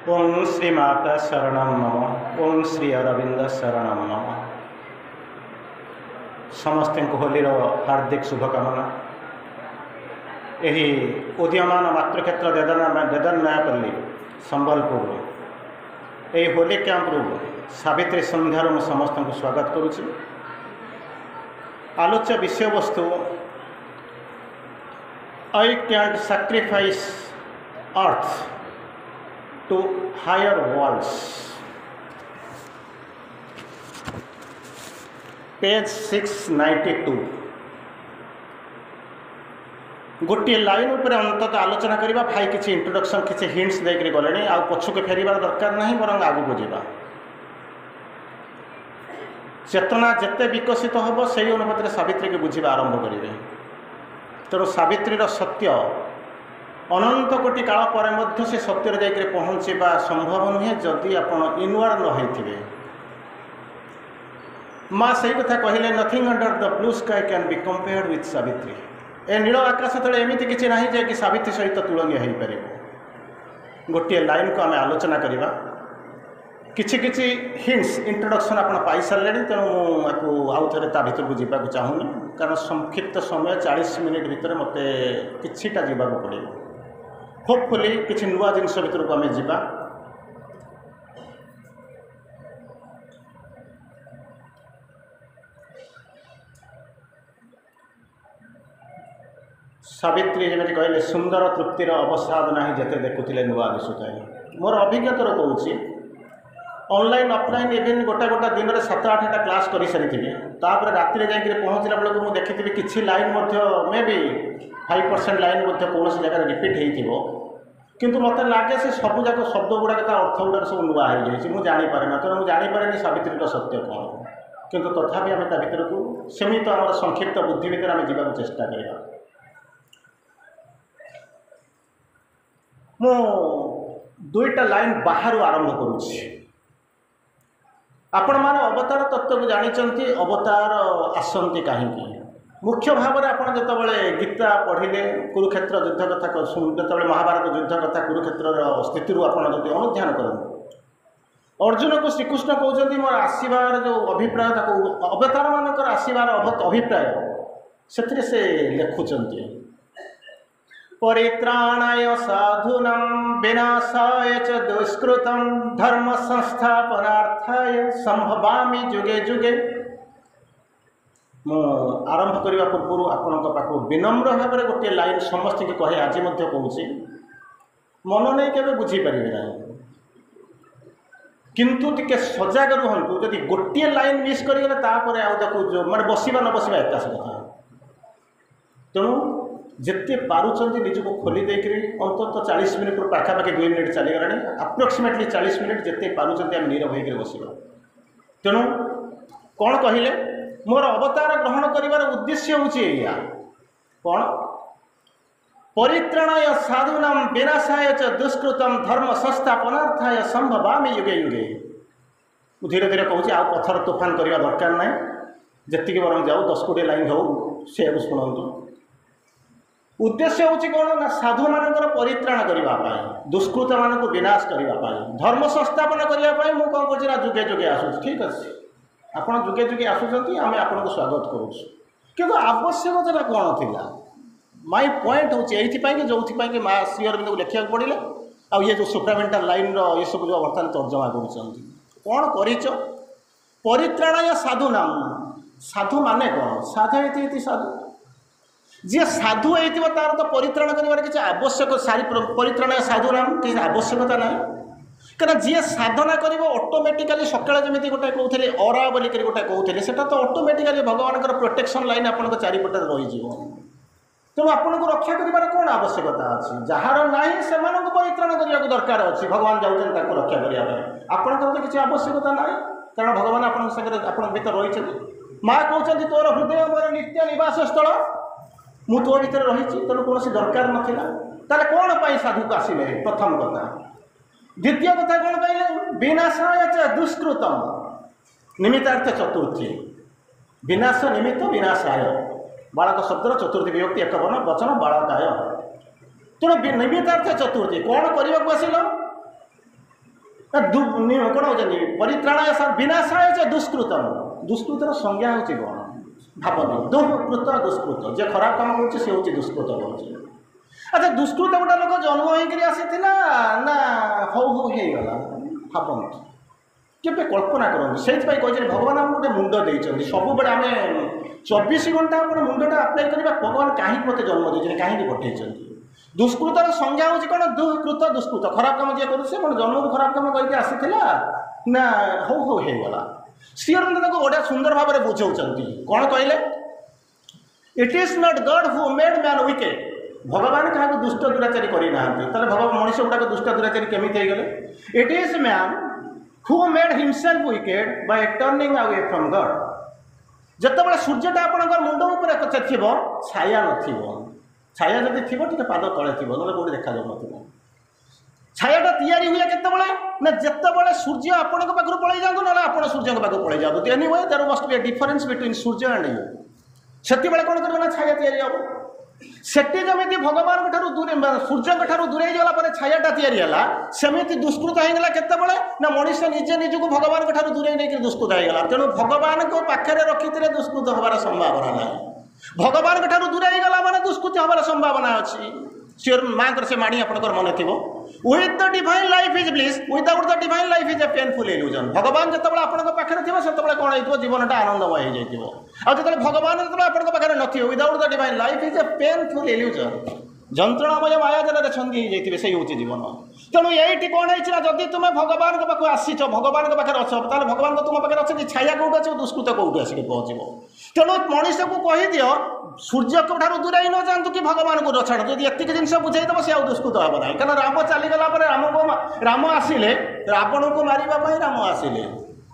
ओं श्री माता शरणं मम। ओं श्री अरविंद शरणं मम। समस्त को होलीर हार्दिक शुभकामना। यही उदीयमान मातृक्षेत्र देदरनायपल्ली संबलपुर यही होली कैंप्रु सावित्री संध्यार मु समस्त को स्वागत करुच्ची। आलोच्य विषय वस्तु I can't sacrifice earth to higher worlds, page 692। गोटे लाइन उपर अंततः आलोचना करबा। भाई किसी इंट्रोडक्शन किसी हिंट्स देकरी गले आ पछक फेरबार दरकार नहीं, बरं आगू जावा। चेतना जिते विकसित हम से अनुपात सावित्री की बुझा आरंभ करेंगे। तेणु सावित्रीर सत्य अनंत कोटि काल पर से सत्य जाकर पहुँचवा संभव नुहे जदि आप इनवर्ड न होइथिबे। माँ सही कथा कहले, nothing under the blue sky can be compared with Savitri. ए नील आकाश तले एमती किसी ना जे कि सावित्री सहित तुलनीय हो पार। गोटे लाइन को आम आलोचना करवा। किछि किछि हिंट्स इंट्रोडक्शन आप पाई सारे, तेणु मुझे आउ थे भर को जावाक चाहूनी, कारण संक्षिप्त समय 40 मिनिट भितर मत किछिटा जावाक पड़ो। होपफुली किसी नुआ जिनस भर को आम जा। सावित्री जमी कहले, सुंदर तृप्तिर अवसाद ना जिते देखुले नुआ दिशुए। मोर अभिज्ञता कहूँ, ऑनलाइन ऑफलाइन इवेन गोटा गोटा दिन में 7-8टा क्लास कर सारी। राति जाकर पहुँचला बेलू मुझे देखी किसी लाइन मे बी 5% लाइन कौन जगह रिपीट हो, किंतु मत लगे से सबूक शब्द गुड़ाक अर्थ गुड़ाक सब नुआ हो जाए। मुझे जापे ना, तेणु मुझे जापे सावित्री सत्य कौन, किंतु तथापि आम भर को सीमित आम संक्षिप्त बुद्धि भितर आम जावाक चेष्टा करवा। मु 2टा लाइन बाहर आरंभ करुच्ची। आपण मान अवतार तत्व को जानी, अवतार आसती कहीं मुख्य भाव में। आप जिते गीता पढ़िले, कुरुक्षेत्र युद्ध कथा जो महाभारत युद्ध कथा कुरुक्षेत्र स्थिति आप अनुध्यान करूँ, अर्जुन को श्रीकृष्ण कहते मोर आसबार जो अभिप्राय अवतार मानकर आसबार अभिप्राय से लिखुंट, परित्राणाय साधूनां विनाशाय च दुष्कृतं धर्म संस्थापनार्थाय संभवामि जुगे जुगे। मु आरंभ करने पूर्व आपण पाखु विनम्र भाव में गोटे लाइन समस्त की कहे आज कहूँ, मन नहीं के बुझीपारे ना, किंतु टिके सजग रुहतु। जदि गोटे लाइन मिस करगले देखो माने बसवा न बसवा एकाश कथा। तेणु जिते पारुचंती निजको खोली देकरी अंततः 40 मिनिट पाखापाखि 2 मिनिट चलीगला, अप्रोक्सीमेटली 40 मिनिट जिते पारुचंती आम नीरव होकर बसवा। तेणु कौन कहले, मोर अवतार ग्रहण करिवार उद्देश्य होछि एया कौन, परित्राणाय साधूनां विनाशाय च दुष्कृतं धर्म संस्थापनार्थाय संभवामि युगे युगे। धीरे धीरे कहूँ आ पथर तोफान करने दरकार ना, जी बरम जाऊ 10 लाइन हो से शुणु। उद्देश्य हूँ कौन ना, साधु मानकर परित्राण करने, दुष्कृत मान को विनाश करने, धर्म संस्थापन करने। मुझे कौन कर जुगे जुगे आसूँ, ठीक अच्छे आपड़ जुगे जुगे आसुँच, आम आपको स्वागत करूँ, किंतु आवश्यकता कौन थी। माय पॉइंट हूँ ये जो माँ श्री अरविंद को लिखा पड़े, आ ये जो सुप्रामेंटाल लाइन ये सब जो बर्तमान तर्जमा कौन कर, परित्राणाय साधु नाम। साधु माने कौन, साधु ये साधु जी साधु हो तार तो परित्राण कर किसी आवश्यक सारी परित्राणाय साधु नाम किसी आवश्यकता ना, कहीं जी साधना कर ऑटोमेटिकली सकाल जमी गोटे कहते अरा बोलिक गोटे कहते से तो ऑटोमेटिकली भगवान प्रोटेक्शन लाइन आप चारिपटे रही। तेणु आपन को रक्षा कर कौन आवश्यकता अच्छी, जार ना से परित्राण करने को दरकार अच्छी। भगवान जाऊँ रक्षा करने, आपंकर तो किसी आवश्यकता ना, कारण भगवान आप भर रही। माँ कहते तोर हृदय मोर नित्य निवास स्थल, मु तो भर रही, तेणु कौन दरकार नाला। ताले कौन पाई साधु को आसिले, प्रथम कथा। द्वितीय कथा कौन कहले, विनाशाय च दुष्कृतम निमित्तार्थ चतुर्थी। विनाश निमित्त विनाशाय, बालक शब्दर चतुर्थी विभक्ति एक वर्ण वचन बालकाय। तेणु निमित्तार्थ चतुर्थी कौन करने को आसिल, कौन होती परित्राणाय विनाशाय च दुष्कृतम दुष्कृतर संज्ञा होची कौन भावनी दुष्कृत दुष्कृत जे खराब काम कर सी हूँ दुष्कृत करुचे। अच्छा दुष्कृत गोटे लोक जन्म होकर आसीला ना हौ हौ होगला भावନ୍ତୁ केवे कल्पना करूँ से कहते भगवान आम गोटे मुंड देते सब आम 24 घंटा आप मुंडा आप्लाय करवा भगवान कहीं मत जन्म देते कहीं पठे दुष्कृतर संज्ञा हूँ कौन दुष्कृत दुष्कृत खराब कम जी कर जन्म को खराब कम करके आसीला ना हौ हौ होगला श्री अरविंद बढ़िया सुंदर भाव में बुझाऊँ कौन कहले it is not God who made man wicked भगवान क्या दुष्ट दुराचारी करना भगवान मनीष गुड़ाक दुष्ट दुराचारी केमी गले it is man who made himself wicked by turning away from God जितेबाला सूर्यटा आप मुंड उपर थी छाया न छाया जब थी पाद तले थी ना कौटे देखा जाऊ न छायाटा तैयारी हुए केतबले ना जितेबाला सूर्य आपण पाखु पलि जातु ना आप सूर्य पाखु पलि जातु anyway there must be a difference between Surya and you से बेले कौन कर छाया तैयारी हम सेठी जमी भगवान दूरे सूर्य ठार दूरे गला छायाटा या सेमती दुष्कृत होगा केतबले ना मनीष निजे निजक भगवान ठार दूरे नहीं दुष्कृत होगा तेणु भगवान को पाखे रखी दुष्कृत हमार संभावना ना भगवान ठार दूरे गला मैंने दुष्कृत हमार संभावना अच्छी श्योर माँ से माणी आपंकर मन थी with the divine life is bliss without the divine life is a painful illusion भगवान जिते आपंक पाखे थोड़ा कौन हो जीवनटा आनंदमय हो जाए भगवान जो आप पाखे न without the divine life is a painful illusion जंत्रणामय माया जल छंदी हो से हूँ जीवन तेणु ये कौन है जदि तुम भगवान पाखु आसीच भगवान पाखे अच्छ भगवान तुम पाखे अच्छे छाया कौट अच्छे दुष्कृत कौट आसिक पहुँचो तेणु मनीष को कहीदि सूर्य को ठार दूरे न जातु कि भगवान को रछाड़ जब एति जिन बुझेदेव सी दुष्कृत हम ना क्या राम चलीगला राम आसिले रावण को मारे राम आसिले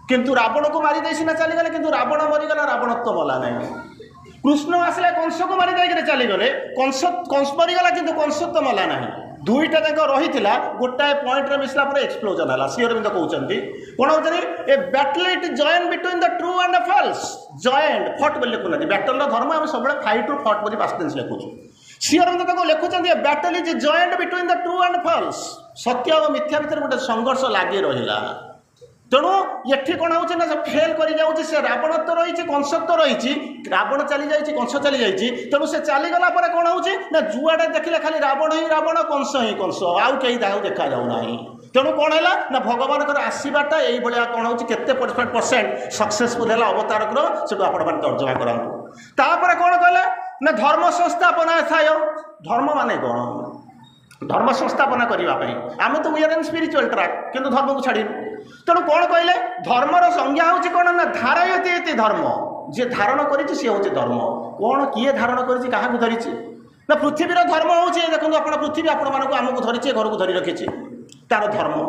किंतु रावण को मारी सीना चलीगले किंतु रावण मरीगला रावणत्व मला ना कृष्ण आसिले कंस को मारी देकर चलीगले कंस मरीगला किंतु कंसत्व मला ना दुईटा जाक रही गोटाए पॉइंट मिसला एक्सप्लोजन है श्री अरविंद कहते कौन होती a battle it join between the true and the false joint फट बोली लिखुना बैटल धर्म आम सब फाइट टू फट बोली पास्ट टेंस लिखुचु श्री अरविंद लिखुं a battle is joined between the true and false सत्य और मिथ्या भितर गोटे संघर्ष लगी रहा तेणु ये कौन हो फेल कर रावणत्व रही कंसत्व रही रावण चली जाइए कंस चली जाइए तेणु से चलीगला कौन हो जुआड़े देखिले खाली रावण ही रावण कंस ही कंस आउ कहीं देखा जाऊना तेणु कौन है ना भगवान आसवाटा यही कौन हो परसेंट सक्सेसफुल है अवतारक से आप तर्जमा करापर कौन कहले ना धर्म संस्थापना थाय धर्म माने कौन धर्म संस्थापना करने आम तो we are in spiritual track किंतु धर्म को छाड़ी तेणु कौन कहले धर्मर संज्ञा हूँ कौन ना धारयती धर्म जी धारण कर धर्म कौन किए धारण कर धरी ना पृथ्वीर धर्म हूँ देखो आप पृथ्वी आपण आमको धरी घर को धरी रखी तार धर्म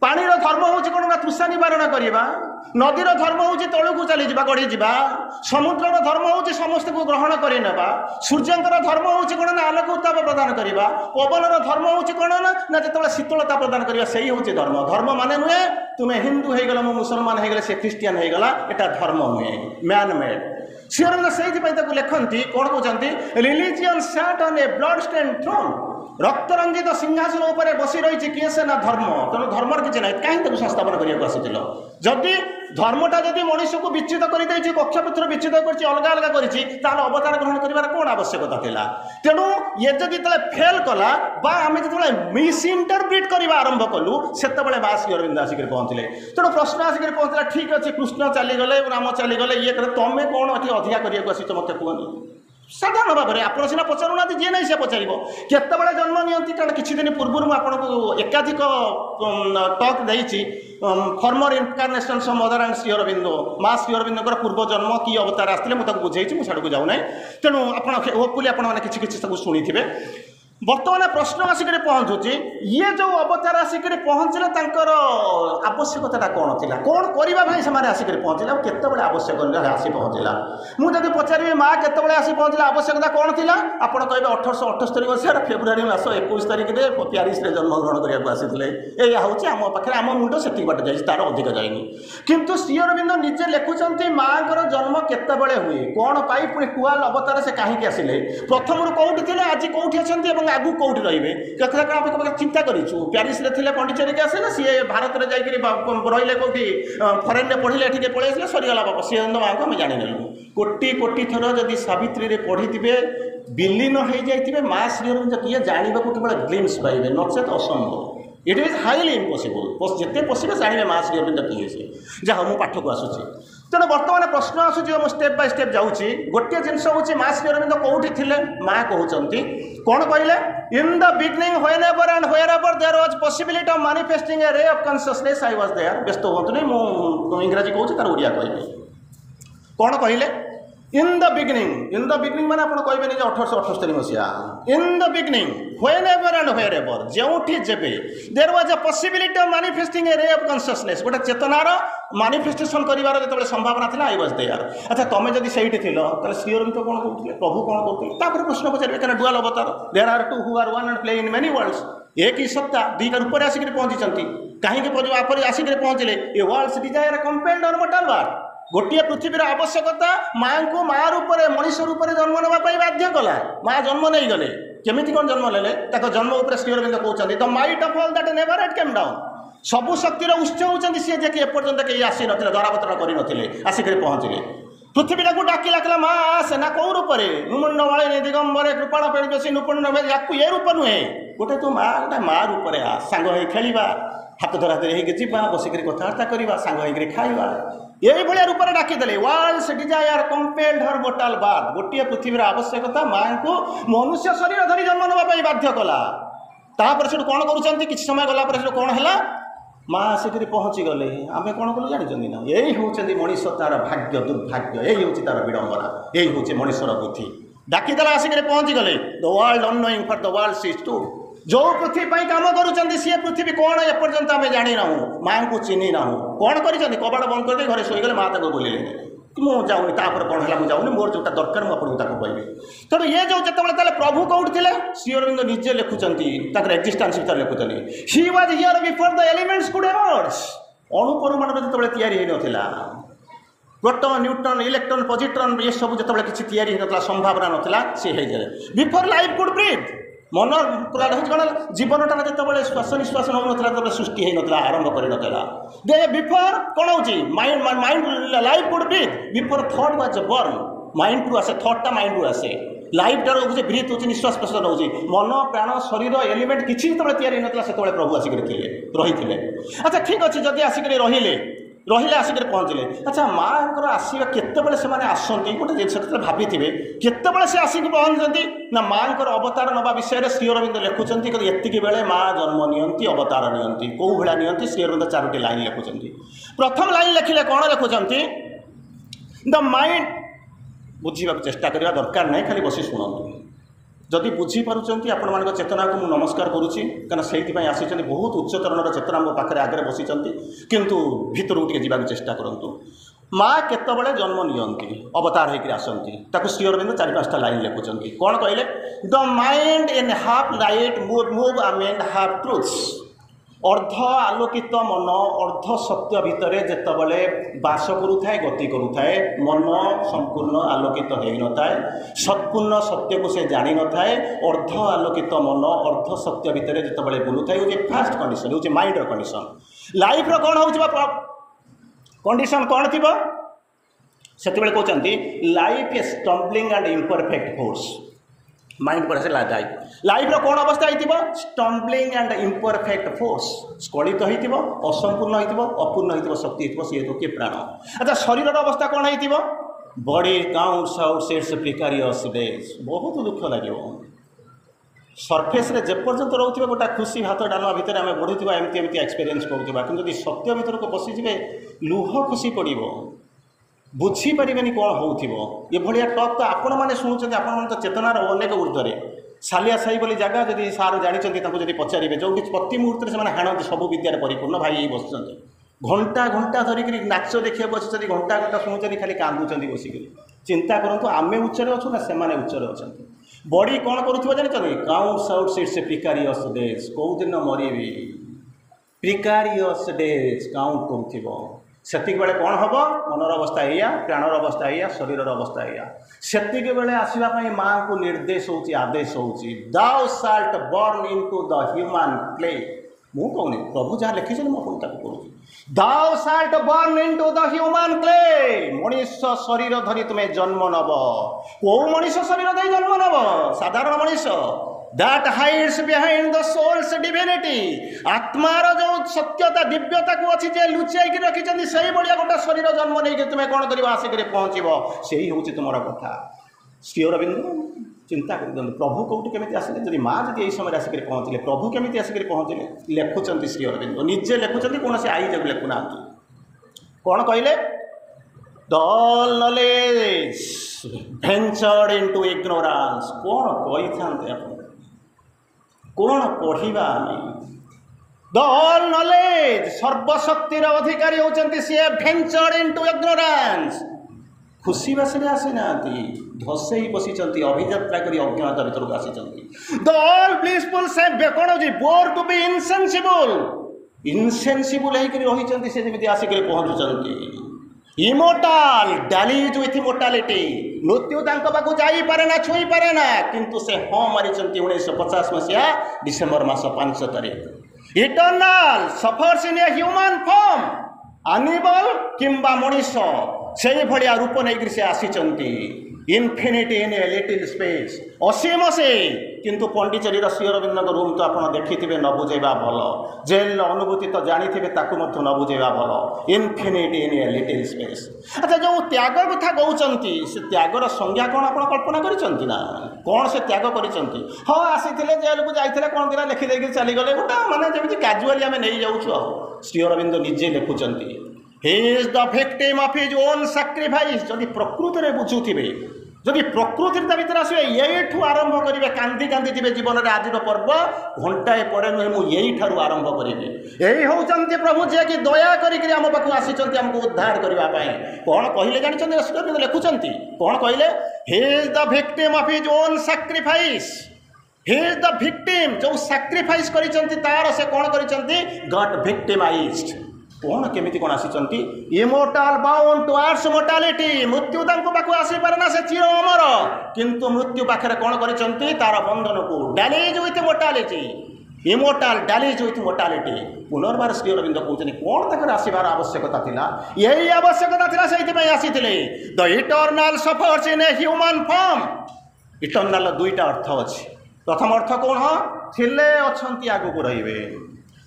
पानीर धर्म हूँ कौन ना तृषा निवारण करवा नदीर धर्म हूँ तलू को चली जा गढ़ी जा समुद्र धर्म हूँ समस्त को ग्रहण कर सूर्यंकर धर्म हूँ कौन ना आलोक उत्ताप प्रदान करवा पवनर धर्म हूँ कौन ना जो शीतलता प्रदान करवा से हूँ धर्म धर्म माने नुहे तुम्हें हिंदू हो गल मुसलमान हो गले से ख्रीस्टियान हो गला एटा धर्म नुहे मैन मेड श्री अरविंद से लिखती कौन कहते religion sat on a blood stain throne रक्तरंजित सिंहासन उपर बसी रही किए से ना धर्म तेणु धर्म किसी ना कहीं संस्थापन करने आसी जदि धर्मटा जदि मनीष को विच्छेद कर कक्ष पत्र विच्छेद कर अलग अलग कर अवतार ग्रहण कर कौन आवश्यकता था तेणु ये जब फेल कला आम जो मिसइंटरप्रिट करवा आरंभ कलु से माँ श्री अरविंद आसिक पहुँचले तेणु प्रश्न आसिक पहुँचला ठीक अच्छे कृष्ण चलीगले राम चलीगले ये तुम कौन ये अधिका करने आसीच मत कहनी साधारण भाव में आप सीना पचारूना जी नहीं से पचार केतबले जन्म नियंती कारण किसी दिन पूर्व मुझे एकाधिक टॉक देती former incarnations of mother and Shri Aurobindo माँ श्री अरविंदर पूर्व जन्म कि अवतार आसते मुझे बुझे मुझे जाऊना तेणु आप होपफुली आपने किसी शुणी बर्तमान प्रश्न आसिक पहुँचुची ये जो अवतार आसिक पहुँचले आवश्यकता कौन थी कौन करने से आसिक पहुँचले केतबले आवश्यक आसी पहुँचला मुझे पचारि माँ केतबले आसी पहुँचला आवश्यकता कौन थी आप कहे 1878 मसीह फेब्रुआरी मास 21 तारिख में प्यारिस में जन्मग्रहण करने आसी यह हूँ आम पाखे आम मुंड से बाट जाए तार अधिक जाइनी किंतु श्री अरविंद निजे लिखुंट माँ जन्म केतबले हुए कौन पाई पुणी कुआल अवतार से कहीं आसिले प्रथम कौटी थे आज कौटी अच्छा आगू कौटी रे कथा चिंता करूँ प्यारिस थे पंडिचेरी के आसे सी भारत में जाकि रही कौटी फरेन में पढ़े ये पलैसे सरीगला बाप सी माँ को आम जाणीनेलु कोटी कोटी थर जदि सावित्री पढ़ी थे विलीन हो जाइए माँ श्रीअरविंद किए जानवा केवल ग्लिम्स पाइबे नचेत असंभव इट इज हाईली इम्पॉसिबल जिते पशिबे जानवे माँ श्रीअरविंद किए सी जहाँ मुझ पाठ को आसूँ तेणु बर्तमान प्रश्न आसूँ मुझे स्टेप बाय स्टेप जाऊँगी गोटे जिनस हूँ माँ श्रीअरविंद कौटी थे माँ कहते कौन कहले in the beginning whenever and wherever there was possibility of manifesting a ray of consciousness I was there व्यस्त होतुनी मु इंग्रजी कहूँ तार ओडिया कहबी कौन कहले इन द बिगनिंग माने आपण कहबे जे 1878 मसिया in the beginning whenever and wherever जेउठी जेबे there was a possibility of manifesting a ray of consciousness गोटे चेतनार मैनिफेस्टेशन करिवार जेतबे संभावना थिला आई वाज देयर अच्छा तमे जदि सेठी थिलो ताले श्रीअरविंद कोन कहउथिले प्रभु कोन कहउथिले तापर प्रश्न पचारबे कना dual avatar there are two who are one and play in many worlds एक ही सत्ता दुईटा ऊपर आसिक पहुंची कहीं आप आसिक पहुंचले a world's desire compelled on mortal world गोटे पृथ्वीर आवश्यकता माँ को माँ रूप में मनीष रूप में जन्म नापी बाध्य कला माँ जन्म नहीं गले केमिति कौन जन्म ले जन्म उपर श्रीअरविंद कहते the might of all that never it came down सबु शक्तिर उत्स होती सी जे एपर्यंत कहीं आसी ना दरापतरण करनथिले आसिक पहुँचले पृथ्वी को डाकिला कहला माँ आसे ना कौ रूप नुमुंड वाले दिगंबरे कृपाण पेड़ बेसी नुपुण या रूप नुहे गोटे तो माँ रूप में आ सांग हो खेलवा हाथ धरा धरी होगा बसिक कथबार्ता करवा सांग हो खाइबा यही भाया रूप में डाकिदेले world's desire compelled her mortal birth गोटे पृथ्वीर आवश्यकता माँ को मनुष्य शरीर धरी जन्म नापी बाध्य कला तापर से कौन करुँच कि समय गलापर से कौन है माँ आसिक पहुँची गले आम कौन कलु जानी ना यही हूँ मनीष तार भाग्य दुर्भाग्य यही हूँ तार विडंबना यही हूँ मनीषर बुद्धि डाकिदेला आसिक पहुँची गले the world unknowing for the world sees to जो पृथ्वी कम करुँच सी पृथ्वी कौन एपर्यंत आम जानी ना माँ को चिन्ह ना कौन कर कबाड़ बंद करदे घरे शोगले माँ तक बोलिले मुझे जाऊनी तापर कौन है मुझे मोर जो दरकार मुझे कहबी तेणु ये जो जिते प्रभु कौटी थे श्रीअरविंद निजे लिखुंट एक्जिस्टेंस भर लिखुंट he was here before the elements could emerge अणुपरमाणु जो तैयारी होता प्रोटॉन न्यूट्रॉन इलेक्ट्रॉन पॉजिट्रॉन ये सब जो किसी तैयारी होता संभावना नाला see before life could breathe मन कौन जीवनटा जो श्वास निश्वास नौला सृष्टि होता आरंभ कर बिफोर कौन हो mind life could breathe before thought was born mind to आसे थॉटा माइंड टू आसे लाइफ टार हो ब्रीथ हो निश्वास प्रश्वास हो मन प्राण शरीर एलिमेंट किसी जो तैयारी होता से प्रभु आसिक रही अच्छा ठीक अच्छे जदि आसिक रहिले आसिक पहुँचले अच्छा माँ आसवा केतबले से आसती गोटे जिन भावी थे केतबले से आसिक पहुँचती ना माँ अवतार नवा विषय श्रीअरविंद लिखुंट ये बेले माँ जन्म नियंती अवतार नियंती कौ भाया नियंती श्रीअरविंद 4टी लाइन लिखुंट प्रथम लाइन लिखिले कौन लिखुंट द माइंड बुझा चेष्टा करने दरकार नहीं खाली बसी शुणु जदि बुझीपार्टी आपण मान चेतना को मुझे नमस्कार करुच्ची कहीं से आसी बहुत उच्चतरण चेतना मो पाखे आगे बसी किंतु भीतर टे जावाक चेष्टा करूँ माँ केतबले जन्म नियंती अवतार होकर आसती श्रीअरविंद 4-5टा लाइन लिखुंट कौन कहले the mind in half light move amen half truths अर्ध आलोकित मन अर्ध सत्य भितर जितेबले बास करुए गति करुए मन संपूर्ण आलोकित हो न था सत्पूर्ण सत्य को से जानी न था अर्ध आलोकित मन अर्ध सत्य भितर जितेबले बुलू था ये फास्ट कंडीशन हूँ माइंडर कंडीशन लाइफ कौन हो कंडीशन कौन थी से कहते life a stumbling and imperfect force mind पर लाइफ कौन अवस्था हो स्टम्बलिंग एंड इम्परफेक्ट फोर्स स्खलित हो असंपूर्ण हो अपूर्ण हो शक्ति हो सी तो किए प्राण अच्छा शरीर अवस्था कौन हो body counts out its precarious days बहुत दुख लगे सरफेस रे जेपर्यंत रोथे गोटा खुशी भात डालमा भितर आम बढ़ुवा एमती एमती एक्सपीरियंस करुवा कि सत्य भीतर को पशिजे लुह खुशी पड़ बुझीपारे कौन हो ये भाया टक तो आपण मैंने शुणुंट आपण तो चेतनार अनेक ऊर्ध्वे सालिया साई बोली जगह जब सार जानते पचारे जो कि प्रति मुहूर्त से हाणती सब विद्यार परिपूर्ण भाई बस घंटा घंटा धरिक नाच देखा बस घंटा घंटा शुणुं खाली कांदुंच बसिक चिंता करूँ आमे उच्चरे अच्छु ना से उच्चरे अच्छा बॉडी कौन करुवा जानते counts out its precarious days कौ दिन मरबी प्रिकारियस डेज काउंट करुव सेतिक बेले कौन हम मनर अवस्था या प्राणर अवस्था या शरीर अवस्था या सेतिक बेले आसवाई माँ को निर्देश होची आदेश होची thou shalt burn into the human clay मु कहूनी प्रभु जहाँ लिखी मुझे कहूँ thou shalt burn into the human clay मनीष शरीर धरी तुम्हें जन्म नब कौ मनीष शरीर धरी जन्म नब साधारण Manish that hides behind the soul's divinity आत्मार जो सत्यता दिव्यता को अच्छी जे लुचाई रखी से भाया गोटे शरीर जन्म नहीं तुम्हें कौन कर आसिक पहुँचब से ही हूँ तुम कथा श्री अरविंद चिंता कर प्रभु कौटी केमी आसिले जब माँ जब यही समय आसिक पहुँचले प्रभु केमी आसिक पहुँचले लेखुंट श्री अरविंद निजे लेखुंट कौन से आई जब लेखुना कौन कहले the all knowledge ventured into ignorance कौन कही था कौन पढ़ा द ऑल नॉलेज सर्वशक्तिर अधिकारी होती सी वेंचर्ड इनटू इग्नोरेंस खुशी बासी आसी ना धसई बसी अभियात्रा कर अज्ञात भर को आसी द ऑल ब्लिसफुल से कौन हो bore to be insensible insensible होती से जमी आसिक पहुँचुंट इमोर्टाल डालीज विथ मोर्टालिटी मृत्यु पाखु जापे ना छुई पारे ना किंतु से हाँ मारी 1950 मसीहा डिसेम्बर मास 5 तारीख eternal suffers in a human form animal किंबा मनीष से भाया रूप नहीं से आसी infinity in a little space असीम से किंतु पंडिचेरी श्री अरविंद रूम तो आप देखिथे न बुझेबा भल जेल अनुभूति तो जानी ताकू न बुझेबा भल infinity in a little space अच्छा जो त्याग कथा कहते से त्यागर संज्ञा कौन आप कल्पना कर कौन से त्याग कर हाँ आसी जेल को जाते कौन दिना लिखिदे चलीगले गोटे माने जमी काजुआली आम नहीं जाऊँ श्री अरविंद निजे लिखुंट he is the victim of his own sacrifice जदि प्रकृति में बुझुवे जदि प्रकृति भर आसवे यू आरंभ करेंगे कांदी कांदी थे जीवन में आज पर्व घंटाए पर नुहे मुझे आरंभ करी यही होती प्रभु जे कि दया करम पाक आसी आमको उद्धार करने कौन कहले जानते लिखुंट कौन कहले he is the victim of his own sacrifice he is the victim जो sacrifice करिसंती तार से कौन करिसंती got victimized कौन केमिति कौन आसी इमोर्टाल बाउंड टुवर्ड्स मोर्टालिटी मृत्यु पाखु आसी पारे ना से चिर अमर किंतु मृत्यु पाखे कौन करिसंती तार बंधन को dallies with mortality immortal dallies with mortality पुनर्बार श्री अरविंद कहते कौन तक आसबार आवश्यकता थिला यही आवश्यकता थिला से आसीथिले the eternal suffers in a human form eternal दुईटा अर्थ अच्छी प्रथम अर्थ कौन थिले अछंती आगु को रहिबे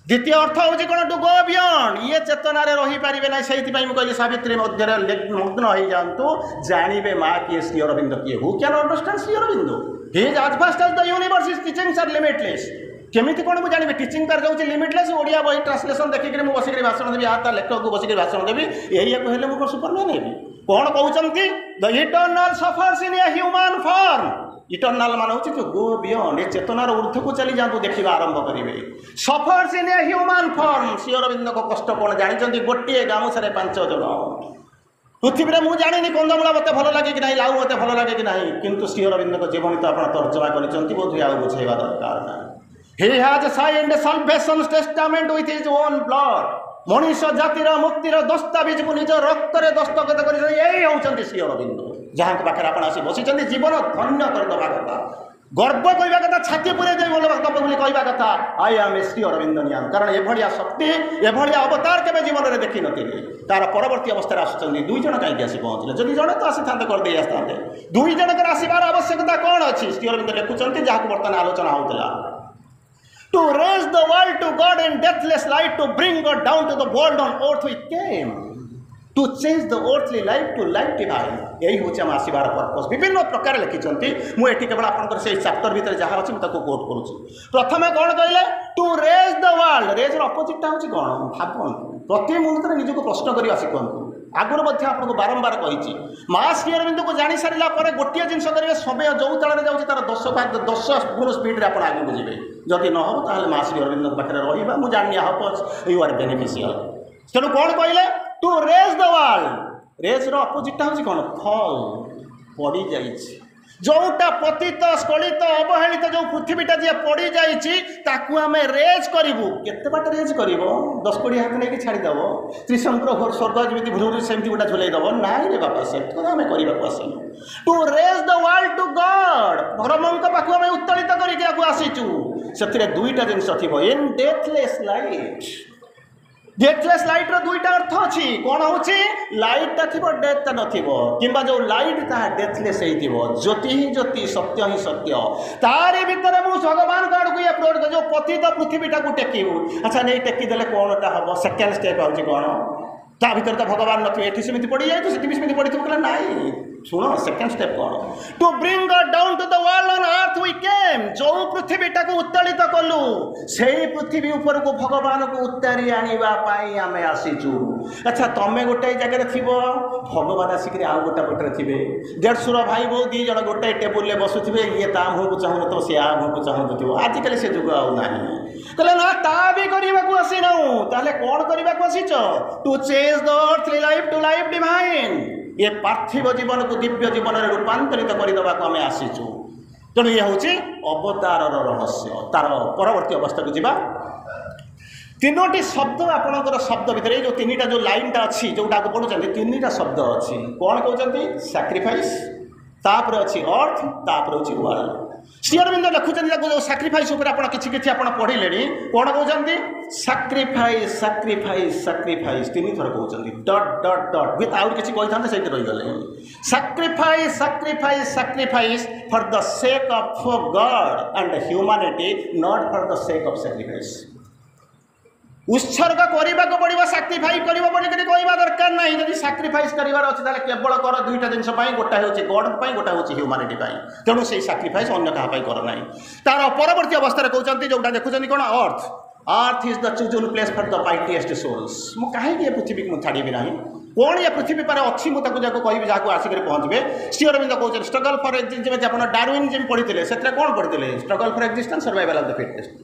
द्वितीय अर्थ हूँ कौन टू गो बियॉन्ड ये चेतना रही पारे ना से कहली सावित्री मध्य मग्न हो जातु जानवे माँ किए श्री अरविंद किए who can understand Shri Aurobindo he is as vast as the universe is teachings are limitless केमिति कौन मुझे जानवी टीचिंग कर जाऊँ लिमिटलेस ओडिया बही ट्रांसलेसन देखिक बसिक भाषण देवी ता लेखक को बसिक भाषण देवी यही कहले मुझे सुपरमैन हेबी कौन कहते the eternal suffers in a human form eternal मान हूँ जो गो बियॉन्ड ये चेतनार ऊर्ध्व को चली जातु देखा आरंभ करेंगे suffers in a human form Shri Aurobindo को कष्ट कौन जानते गोटे गामुछे 5 जन पृथ्वी में मुझे जानी कंदमूला मत भल लगे कि नहीं लाउ मत भल लगे कि नहीं किंतु श्री अरविंद को जीवन तो आप तर्जमा कर बोध आउ बुझेगा दरकार ना he has signed salvation's testament with his own blood Manish जातिर मुक्तिर दस्तावेज को निज रक्त दस्तखत कर यही होती श्री अरविंद जहाँ पाखे आप बसी जीवन धन्य करदे कथा गर्व कहवा कथा छाती पूरे कहवा कथा आई एम श्री अरविंद नियाम कारण एभलिया शक्ति एभलिया अवतार के जीवन में देखी नी तार परवर्ती अवस्था आसुच्च दुई जन कहीं आसी पहुँचले जदि जड़े तो आसी था करदे आसते दुई जनकर आसबार आवश्यकता कौन अच्छी श्री अरविंद लिखुंट जहाँ बर्तमान आलोचना होता to raise the world to God in deathless light, to bring God down to the world on earth we came, to change the earthly life to life divine. यही हूँ आम आसबार पर्पस विभिन्न प्रकार लिखिं मुझे केवल आप चैप्टर भितर जहाँ अच्छी मुझे कोट करुँच प्रथम कौन कहले to raise the world raise अपोजिटा हूँ कौन भावतु प्रति मुहूर्त में निजक प्रश्न कर शिखु आगुरी आपको बारंबार कही माँ श्री अरविंद को जानी सारा गोटे जिन करेंगे समय जो तल में जाऊँगी तार 10 गुण स्पीड आप आगे जी जदि न हो तो माँ श्री अरविंद पाखे रहा मुझे जानी हाउ यू आर बेनिफिशियल तेणु कौन कहले to raise the world raise अपोजिटा हूँ कौन फल पड़ जा जोटा पतित स्खलित अवहेलित जो पृथ्वीटा जी पड़ जाकू आम रेज करूँ केते बाट रेज कर 10 कोड़ी हाथ नहीं छाड़देव त्रिशंकर स्वर्ग जमी भूल सेमती गोटा झुलैदेव ना रे बापा से आम करने आसनु to raise the world to God धर्म पाखु आम उत्तोलित करके आसीचु से दुईटा जिनस थी इन डेथलेस लाइट डेथलेस लाइट रो दुईटा अर्थ अच्छी कौन हूँ लाइटा थी डेथ नथिबो किंबा जो लाइट ताहा डेथलेस होइतिबो ज्योति ही ज्योति सत्य ही सत्य तारी भितर मु भगवान का आड़क अप्रोच जो पतित पृथ्वीटा को टेकिबू अच्छा नहीं टेकी देले कोनटा हम सेकेंड स्टेप आउची कौन ता भीतर तो भगवान नथिबे एठी सेमिति पड़ी जाय तो सेठी सेमिति पड़ी कहला नाही सुनो सेकेंड स्टेप कौन to bring God down to the world on earth we came जो पृथ्वीटा को उत्तोलित कलु से पृथ्वी ऊपर को भगवान को उत्तारी आनिबा पाई आमे आसीचु अच्छा तमे गोटे जगह थिबो भगवान आसिक आउ गोटा पटे थिबे देढ़शुर भाई बो दी जन गोटे टेबुल ले बसुथिबे ये ता मुह को चाहू तो से आ मुह को चाहू तो आजिकल से जुग आउ नाही कहले ना ता भी करबा को आसी न ताले कोन करबा को आसीच to change the earthly life to life divine ये पार्थिव जीवन को दिव्य जीवन में रूपांतरित करदेवा को आम आसीचु तेणु ये हूँ अवतार रहस्य तार परवर्ती अवस्था को जीवा तीनोटी शब्द आपणकर शब्द भितर जो तीनटा जो लाइनटा अच्छी जोटा को पढ़ुं तीनटा शब्द अच्छी कौन कहते सैक्रिफाइस तापर अच्छी अर्थ तापर हूँ वर्ल्ड श्री अरविंद लिखुं जो सैक्रिफाइस किसी पढ़े कौन कहते सैक्रिफाइस सैक्रिफाइस सैक्रिफाइस तीन थर कहते डट डट डट विथ आउट किसी कही से रहीगले sacrifice sacrifice sacrifice for the sake of God and humanity not for the sake of sacrifice उत्सर्ग करने को पड़ो सैक्रिफाइस करने कहवा दरकार ना जब सैक्रिफाइस करार अच्छे केवल कर दुईटा जिनस गोटा हूँ गॉड गोटा हूँ ह्यूमैनिटी तेणु से सैक्रिफाइस अन्य क्या कर ना तार परवर्ती अवस्था कहते जोटा देखुं कौन अर्थ earth is the chosen place for the mightiest souls मु कहीं पृथ्वी को छाड़ी ना कौन ये पृथ्वी पर अच्छी मुझे कहि जहाँ आसिक पहुँचे श्री अरविंद कहते स्ट्रगल फॉर जमी आप डार्विन पढ़ी से कौन पढ़ी struggle for existence survival of the fittest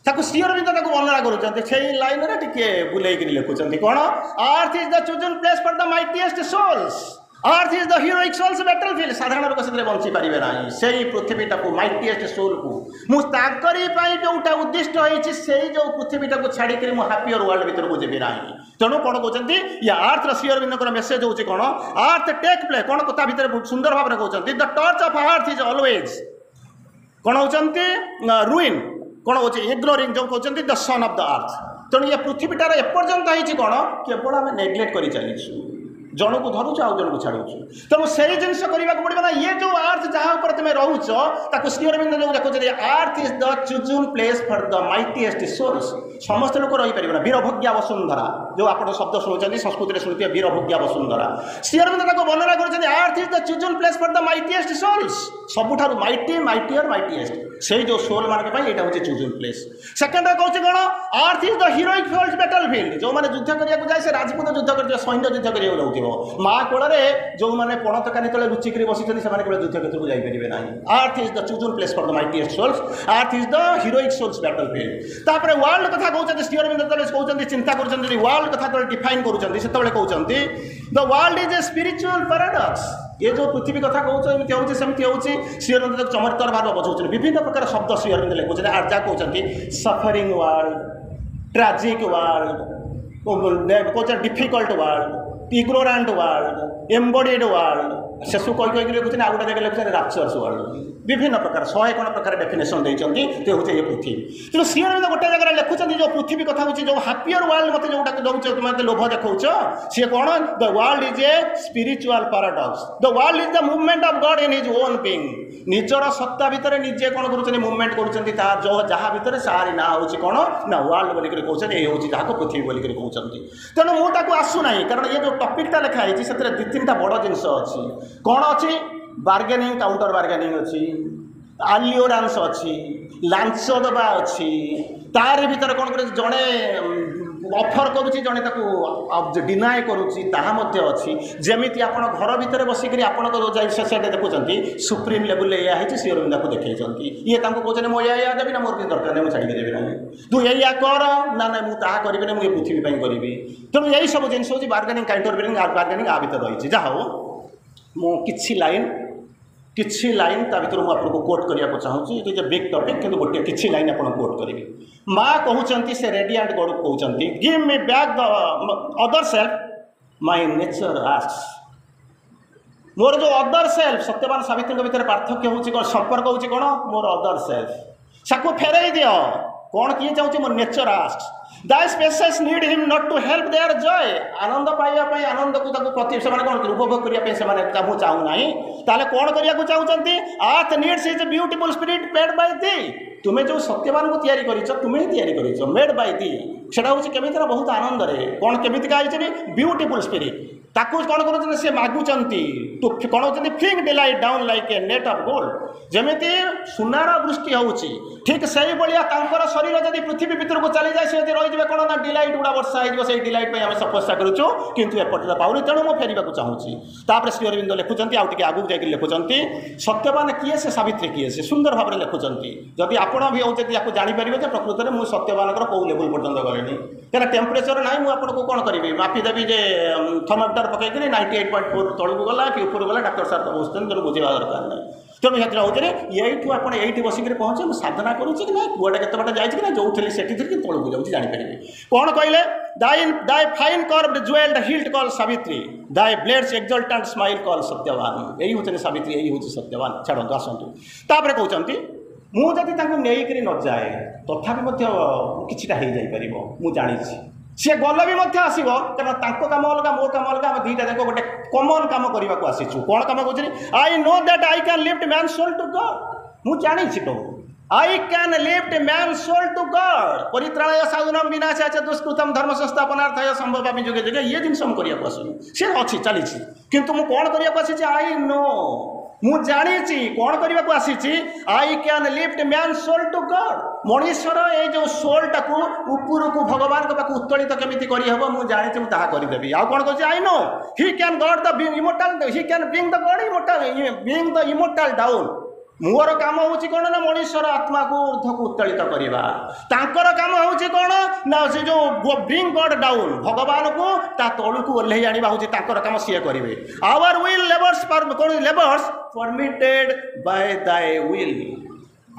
ताको श्री अरविंद वर्णना करुँचे लाइन रे टिके बुलेक लिखुं कौन earth is the chosen place for the mightiest souls earth is the heroic souls battlefield साधारण लोक से बंची पारे ना से पृथ्वीटा को माइटीएस्ट सोल को मुझे जोटा उद्दिष्ट होती से जो पृथ्वीटा को छाड़ी हैप्पियर वर्ल्ड भर को जी ना तेणु कौन कहते ये अर्थ श्री अरविंद मेसेज हूँ कौन अर्थ टेक प्ले कौन ता भर बहुत सुंदर भाव में कहते द टर्च ऑफ अर्थ इज ऑलवेज कौन होती रुइन कौन हो इग्नोरिंग जो कहते the son of the earth तेणु ये पृथ्वीटार एपर्यंत होती कौन केवल आम नेग्लेक्ट कर चलीचु जन को धरुच आउ जन को छाड़ू तेणु से जिन करने पड़ो ना ये जो अर्थ जहाँ पर तुम रोच श्री अरविंद जो देखते अर्थ is the chosen place for the mightiest source समस्त लोक रहीपर ना वीरभोग्या वसुंधरा जो आप शब्द शुणुं संस्कृत में शुणुवे वीरभोग्या वसुंधरा श्री अरविंद वर्णना कर earth is the chosen place for the mightiest souls सबुठ माइटी माइटियर माइटीएस्ट से जो सोल मान यहाँ हूँ चूजन प्लेस सेकेंड कौन कौन earth is the heroic souls battlefield जो मैंने युद्ध करने जाए से राजपूत युद्ध कर सैन्य युद्ध कर रोक माँ कोल जो मैंने पण तकानी तले लुचिक बसी से युद्ध क्षेत्र को जापर ना earth is the chosen place for the mightiest souls earth is the heroic souls battlefield तापर वर्ल्ड कथा कहते श्री अरविंद कहते चिंता कर वर्ल्ड कथा डिफाइन कहते the world is a spiritual paradox ये जो पृथ्वी कथा कहते हूँ सेमती हूँ श्री अरविंद चमत्कार भाव बुझाऊँ विभिन्न प्रकार शब्द श्री अरविंद लिखुं आर्जा कहते सफरिंग वर्ल्ड ट्राजिक वर्ल्ड कहते difficult world ignorant world embodied world शेष कही लिखुन आ गोटे जगह लिखुन राक्षस वर्ल्ड विभिन्न प्रकार 101 प्रकार डेफिनेशन देते हूँ ये पृथ्वी तेणु श्री अरविंद गोटे जगह लिखुं जो पृथ्वी कथा हूँ जो हैप्पियर वर्ल्ड मत जो तुम लोभ देखा सी कौन the world is a spiritual paradox the world is the movement of God in his own being निजर सत्ता भितर निजे कौन कर मूवमेंट कर जहाँ भितर सारी ना हूँ कौन ना वर्ल्ड बोलिक कहते ये हूँ जहाँ पृथ्वी बोलिक कहते तेणु मुझे आसूना कारण ये जो टपिकटा लिखाई से दु तीन बड़ जिनस अच्छी कौन अच्छी बार्गेनिंग काउंटर बार्गेनिंग अच्छी आलियोरांस अच्छी लांच दबा अच्छी तार भीतर कौन कर जड़े ऑफर करुच्ची जड़े डिनाए करुच्ची अच्छी जमीती आप घर भितर बसिक सोसाइटी देखुं सुप्रीम लेवल या श्री अरविंद को देखते ये कहते मो या देवी ना मोर किसी दरकार नहीं मुझे छाड़ी देवी ना तू या कर ना ना मुझे करी मुझे पृथ्वी करी तेणु यही सब जिन हूँ बार्गेनिंग काउंटर बार्गेनिंग आ भर रही जहाँ हो मो किसी लाइन किछि लाइन ता भितर मु आपको कोट करिया को चाहूची it is a big topic किंतु गोटे किछि लाइन आपन कोट करिवि माँ कहउचंती से रेडिएंट गॉड कहउचंती give me back the other self my nature asks more जो अदर सेल्फ सत्यवान सावित्री भितर पार्थक्य होची कोन संपर्क होची कोन मोर अदर सेल्फ साको फेरई दियो कौन किए चाहूँ more nature asks Thy species need him not to help their joy आनंद पाइबा आनंद को प्रति से उपभोग करने चाहू ना ताले कौन करने को चाहते अर्थ needs is beautiful spirit made by the तुम्हें जो सत्यवान को तैयारी कर तुम्हें ही तैयारी कर मेड बाय दी सेटा हूँ केमी बहुत आनंद रे कौन केमी आई ब्यूटीफुल स्पिरिट ताकू कौन कर सी मागुंट टू कौन होती fling delight down like a net of gold जमीती सुनार वृष्टि होउची ठीक से शरीर जब पृथ्वी भीतर को चली जाए से रही कौन ना डिलाइट गुड़ा वर्षा हो डिलाइट आम तपस्या करूँ किंतु एपटे पाऊनी तेणु मुझे फेरवा चाहूँगी तापर श्री अरविंद लिखुंट आउ टे आगू जाकि लिखुंट सत्यवान किए से सावित्री किए से सुंदर भाव में लिखुंट जदि आपण भी होती जापर प्रकृत में मुझे सत्यवान कौ लेवल पर्यटन गलेनी क्या टेम्परेचर ना मुझे कौन करी मापिदेवी जे थर्मोमीटर पकईकि 98.4 तौक गला कि ऊपर गला डाक्टर साहब बसते तेणु बुझा दरकार नहीं तेणु से होते यू आप बसिक पहुँचे मुझे साधना करुच्ची कि ना कुआटा के बाट जाए कि जो थी से तौक जाऊँगी जापर कौन कहले thy fine curve jewelled hilt call Savitri thy blades exultant smile call Satyavan यही हूँ सावित्री यही हूँ सत्यवान छाड़ू आसतु तापर कहते मुझे नहीं न जाए तथापि किछिटा हो जापर मुझे जानी सी गल भी आसो कारण काम अलग मो काम अलग आम दुईटा जाक गोटे कमन काम करने को आसीचु कौन काम कह I know that I can lift man soul to God मुझे जानी कहूँ I can lift man soul to God परित्राणाय साधुनाम विनाशाय दुष्कृतम धर्म संस्थापनार्थाय संभवामि जुगे जुगे ये जिन करने को आसुनी सी अच्छी चली किंतु मु कौन करने को आसी आई नो मु जानी कौन करने को आसी I can lift man soul to God मनीषर ये जो सोल टाक ऊपर को भगवान के पाक उत्तोलित केमी करहब मुझे जानी करदेवी आउ कौन कह I know he can God the immortal he can bring the God immortal bring the immortal down मोर काम हूँ कौन ना मनुष्यर आत्मा को ऊर्ध्व को उत्तोलित करवा तांकर काम हूँ कौन ना से जो ब्रिंग गॉड डाउन भगवान को ता तलू को ओह्लई आना हूँ काम सी करेंगे आवर विल लेबर्स कौन लेबर्स परमिटेड बाय दाय विल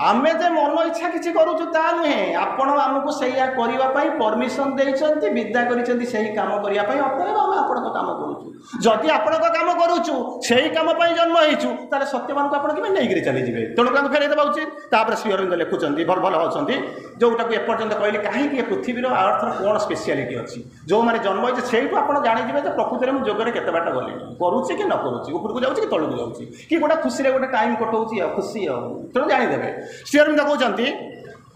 आमे जे मन इच्छा किसी करूँ ता नुहे आपण आमको सैया करने परमिशन देते विदा कर काम करने अतएव आम आप काम करूँ जदि आपण काम करूँ से काम जन्म होइछु ताले सत्यवान को आप नहीं चली जाए तेणु फेर देवा उचित तापर श्री अरविंद लिखुंट भल भल अच्छा जोटा एपर्यंत कहले कहीं पृथ्वीर अर्थर कौन स्पेशलिटी अच्छी जो मैंने जन्म होइछे सेठू आप जाणीजे प्रकृति में जोगरे केते बाट गली करुच्चे कि न करुच्ची ऊपर को जाऊँगी कि तलू जाऊँगी कि गोटे खुशी गोटे टाइम कटाऊँगी खुशी तेणु जाणीदेवे श्री अरविंद कहते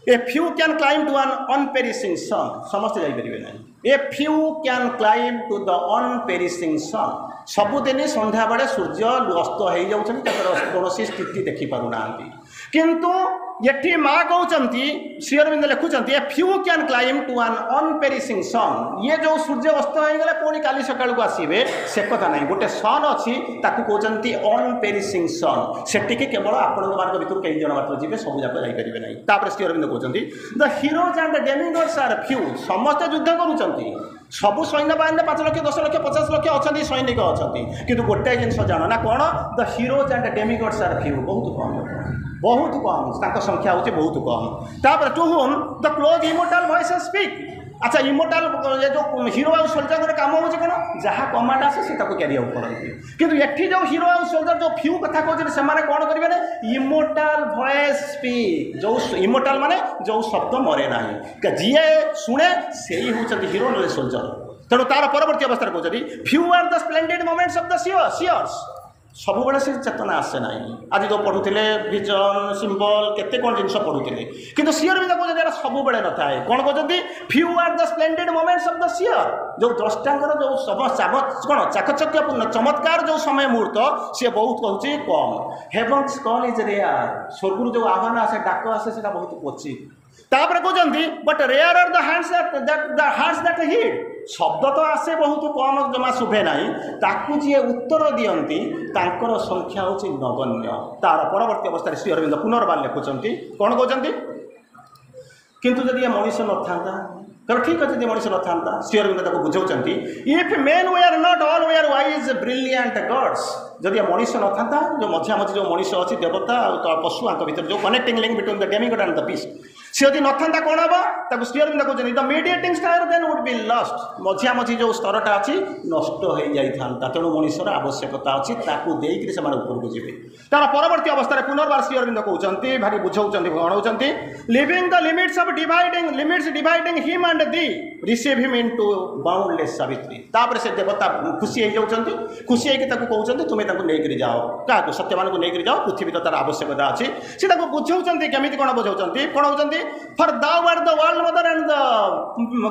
a few can climb to an unperishing sun समस्ते जाइए ना a few can climb to the unperishing sun सबुदिन संध्या बेले सूर्य अस्त हो जाती कौन स्थिति देखिपारूना किंतु ये माँ कहते श्री अरविंद लिखुंट a few can climb to an unperishing sun ये जो सूर्य अस्त होगले पुणी काली सका को आसवे से कथा ना गोटे सन अच्छी कहते अनपेरिशिंग सन से केवल आपण भर कई जन मात्र जी सब जाक जापर ना तापर श्री अरविंद कहते the heroes and demigods are few समस्ते युद्ध करुँच सबू सैन्य बाहिनी 5 लाख 10 लाख 50 लाख अच्छा सैनिक अच्छा कि गोटे जिन जान ना कौन the heroes and demigods are few बहुत कम संख्या हूँ बहुत कम तापर to whom the close immortal voice speak अच्छा इमोर्टाल ये जो हिरो आउ सोल्जर काम हूँ कौन जहाँ कमांड आसे से क्यारि आउट करते किंतु एठी जो हिरो आउ सोल्जर जो फ्यू कथा कहते से कौन करेंगे इमोर्टाल वॉइस स्पीक जो इमोर्टाल माने जो शब्द मरे ना जी शुणे से ही हूँ हिरो ना सोल्जर तेणु तार परवर्ती अवस्था कहते few are the splendid moments of the seers सब बड़े से चेतना आसे ना आज जो पढ़ुले विजन सिंबल केते कौन जिन पढ़ुले कि सियर भी कहते सब बड़े न थाए कौन कहते few are the splendid moments of the seer जो द्रष्टांगर जो सब कौन चाकचक्यपूर्ण चमत्कार जो समय मुहूर्त सी बहुत कहूँ कम हेवन्स कॉल इज रेयर स्वर्ग जो आह्वान आसे डाक आसे से बहुत क्वचित तापर कहते but rare are the hearts that hit शब्द तो आसे बहुत कम जमा शुभे ना ताकू जी उत्तर दियंती तांकर संख्या हूँ नगण्य तार परवर्ती अवस्था श्री अरविंद पुनर्बार लिखुंट कौन कहते किंतु जदि मनीष न था कह ठीक अच्छे जब मनीष ना श्री अरविंद बुझाऊँ if men they are not all they are wise brilliant gods जदि मनीष ना जो मझा मझी जो मनीष अच्छी देवता पशु आंक भर जो connecting link between the demigod and the beast सी यदि ना कौन हम श्री अरविंद कहते the mediating star then would be lost मझिया मझी जो स्तरटा अच्छी नष्ट हो जाता तेणु मनीषर आवश्यकता अच्छी से उपरको जी तार परवर्ती अवस्था पुनर्बार श्री अरविंद कहते भारी बुझाऊँ गणाऊँ living the limits of dividing him and the receive him into boundless Savitri तापर से देवता खुशी हो जाती खुशी होकर कहते तुम्हें नहीं जाओ क्या सत्यवान को लेकर जाओ पृथ्वी तो तार आवश्यकता अच्छी से बुझाऊँ केमी कौन बुझाऊँ कौन होती for thou are the world mother and the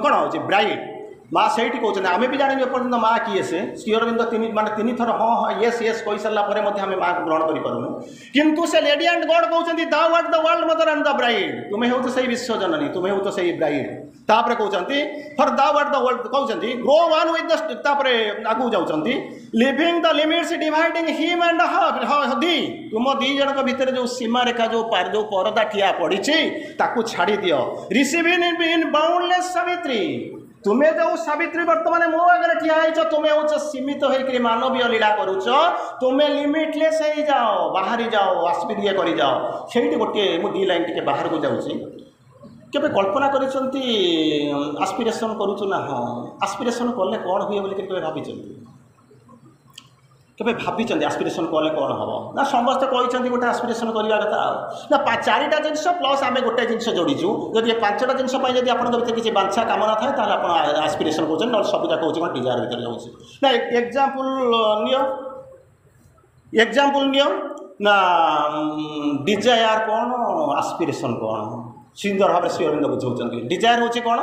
कौन हो ब्राइड माँ से कहते आम भी जाने पर्यटन माँ किए से श्री अरविंद तीन थर हाँ हाँ येस येस कही सारा आम माँ को ग्रहण करूँ किंतु से लेडी एंड गॉड कहते thou are the world mother and the bride तुम्हें हो तो सही विश्वजननी तुम्हें हो तो सही ब्राइड तापर कहते for thou are the world कहते ग्रो वन विथ द आगू जाऊँगी living the limits dividing him and thee तुम दी जन भितर जो सीमा रेखा जो परदा ठिया पड़ी ताकू छाड़ी दियो रिसीव इन बाउंडलेस सावित्री तुम्हें जो सावित्री बर्तमान मो आगे ठिया तुम्हें हो सीमित होकर मानवीय लीला करुच तुम्हें लिमिटलेस हो जाओ बाहरी जाओ आस्पिरिया कर जाओ से गोटे मुझे लाइन टी बाहर को जाऊँगी केवे कल्पना कर आस्पिरेसन करुचु ना हाँ आस्पिरेसन कले कौन हुए बोलिक भाई केवे भावी आस्पिरेसन कले कौन हम ना समस्ते कहते गोटे आस्पिरेसन करवा कथा ना चारिटा जिनस प्लस आम गोटे जिनस जोड़ीचु जब पांचटा जिनस जब आप किसी बांछा कामना थाए ताल आप आस्पिरेसन कहते ना सब जाक हूँ डिजायर भर जाऊँगी ना एग्जाम्पल नियो ना डिजायर कौन आस्पिरेसन कौन सुंदर भाव श्री अरविंद बुझाऊँ डिजायर हूँ कौन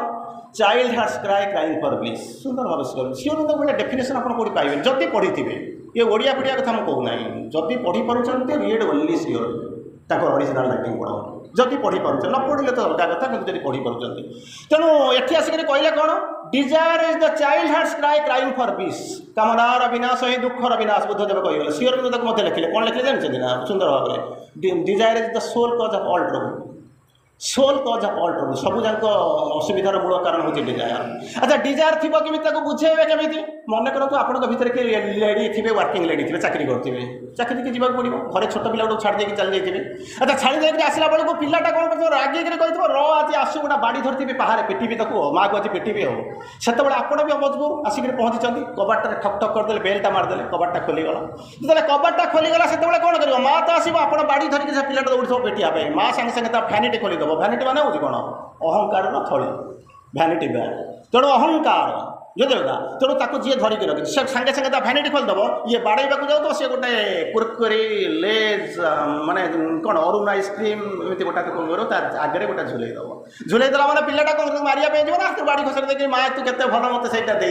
child heart's crying for bliss सुंदर भाव श्री अरविंद गोटे डेफिनेशन आप कौटी पाइबे जदि पढ़ी थे ये ओडिया पढ़िया कथा मुझे कहूना जदि पढ़ी पार्टी read only Shri Aurobindo original writing पढ़ाऊँ जदि पढ़ी पार्टी न पढ़ले तो अलग कथा कि पढ़ी पार्टी तेणु ये आसिक कहले कौन desire is the child heart's crying for bliss कामनार विनाश ही दुखर विनाश बुद्धदेव कहीगले श्री अरविंद मत लिखिले कौन लिखिले जानते ना सुंदर भाव डिजायर इज द सोल कज ऑफ ऑल ट्रबल सोल कज ऑफ ऑल ट्रबल सब जाक असुविधार मूल कारण हूँ डिजायर अच्छा डिजायर थी केमी बुझेबे केमी मन करते आपंक भितर किए लेडी थे वर्किंग लेडी थे चाकरी करते चाकरी की जावाक पड़ो घरे छोट पिला छाड़ देकी चली जाइए अच्छा छाड़ी देकर आसला बेलू पिलाटा कौन कर रागिक कही र आज आसु गोटा बाड़ी धरती बाहर पिटिबी तक माँ को आज पिटिबी हो से आपण भी मजबूर आसिक पहुँची कबाटा ठक ठक करदे बेलटा मारदे कबाटा खोलीगला जो कबाटा खोलीगला से कौन कर माँ तो आसो आप बाड़ी धरिक से पिलाटा दौड़ पेटिया माँ सागे सागे फैनिटी खोलीदेव भैनिटी मान हूँ कौन अहंकार थली भैनिटी बैग तेणु अहंकार जो देवता तेणु ताको जी धरिक रखी सागे सागे भैनिटी खोलीदेव ये बाड़ेबा जाऊ तो सी गोटे कुरकुरी लेज माने कौन अरुण आइसक्रीम एमती गोटा कौन कर आगे गोटे झुलैदेला मैंने पिलाटा कौन मारे जो ना बाड़ी खसर देखिए माँ तू के भल मत से दे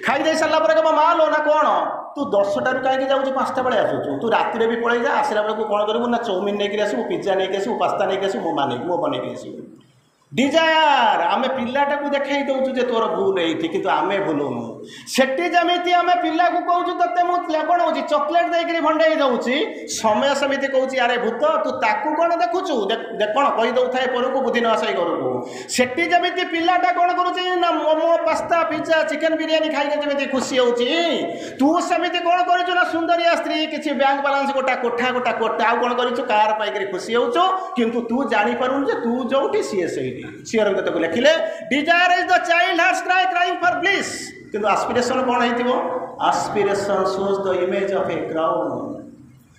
खाई दे सारा कह माँ लो ना कौन तू 10टार कहीं जाऊँ 5टा बेले आसुचु तू राति भी पड़े जा आसला बेलू कौन करूँ ना चाउमिन नहीं आसू पिज्जा नहीं आसू पास्ता नहीं आसू मो बनई आसू डिजायर आम पिलाटा को देखई दौचु जे तोर भूल ये कि आम भूलुनु सेठी जमी आम पिला को कहूँ ते मुझे कौन हो चॉकलेट देकर भंडई दूसरी समय समिति कहूँ अरे भूत तू ताकू कौन देखुचु कौन कही दौ थाए पर को बुद्धि न आसाई घर को सेठी जमी पिलाटा कौन करुच्ची ना momo pasta pizza chicken biryani खाई जमी खुशी होची तू सेमती कौन करू ना सुंदरिया स्त्री किसी बैंक बालांस गोटा कोठा गोटा कोठा आउ कौन करू कार पाइक खुशी होचु किंतु तू जानीपारू जे तू जोटी सी से श्री अरविंद लिखिले desire is the child heart's crying for bliss किंतु आस्पिरेशन कौन है aspiration shows the image of a crown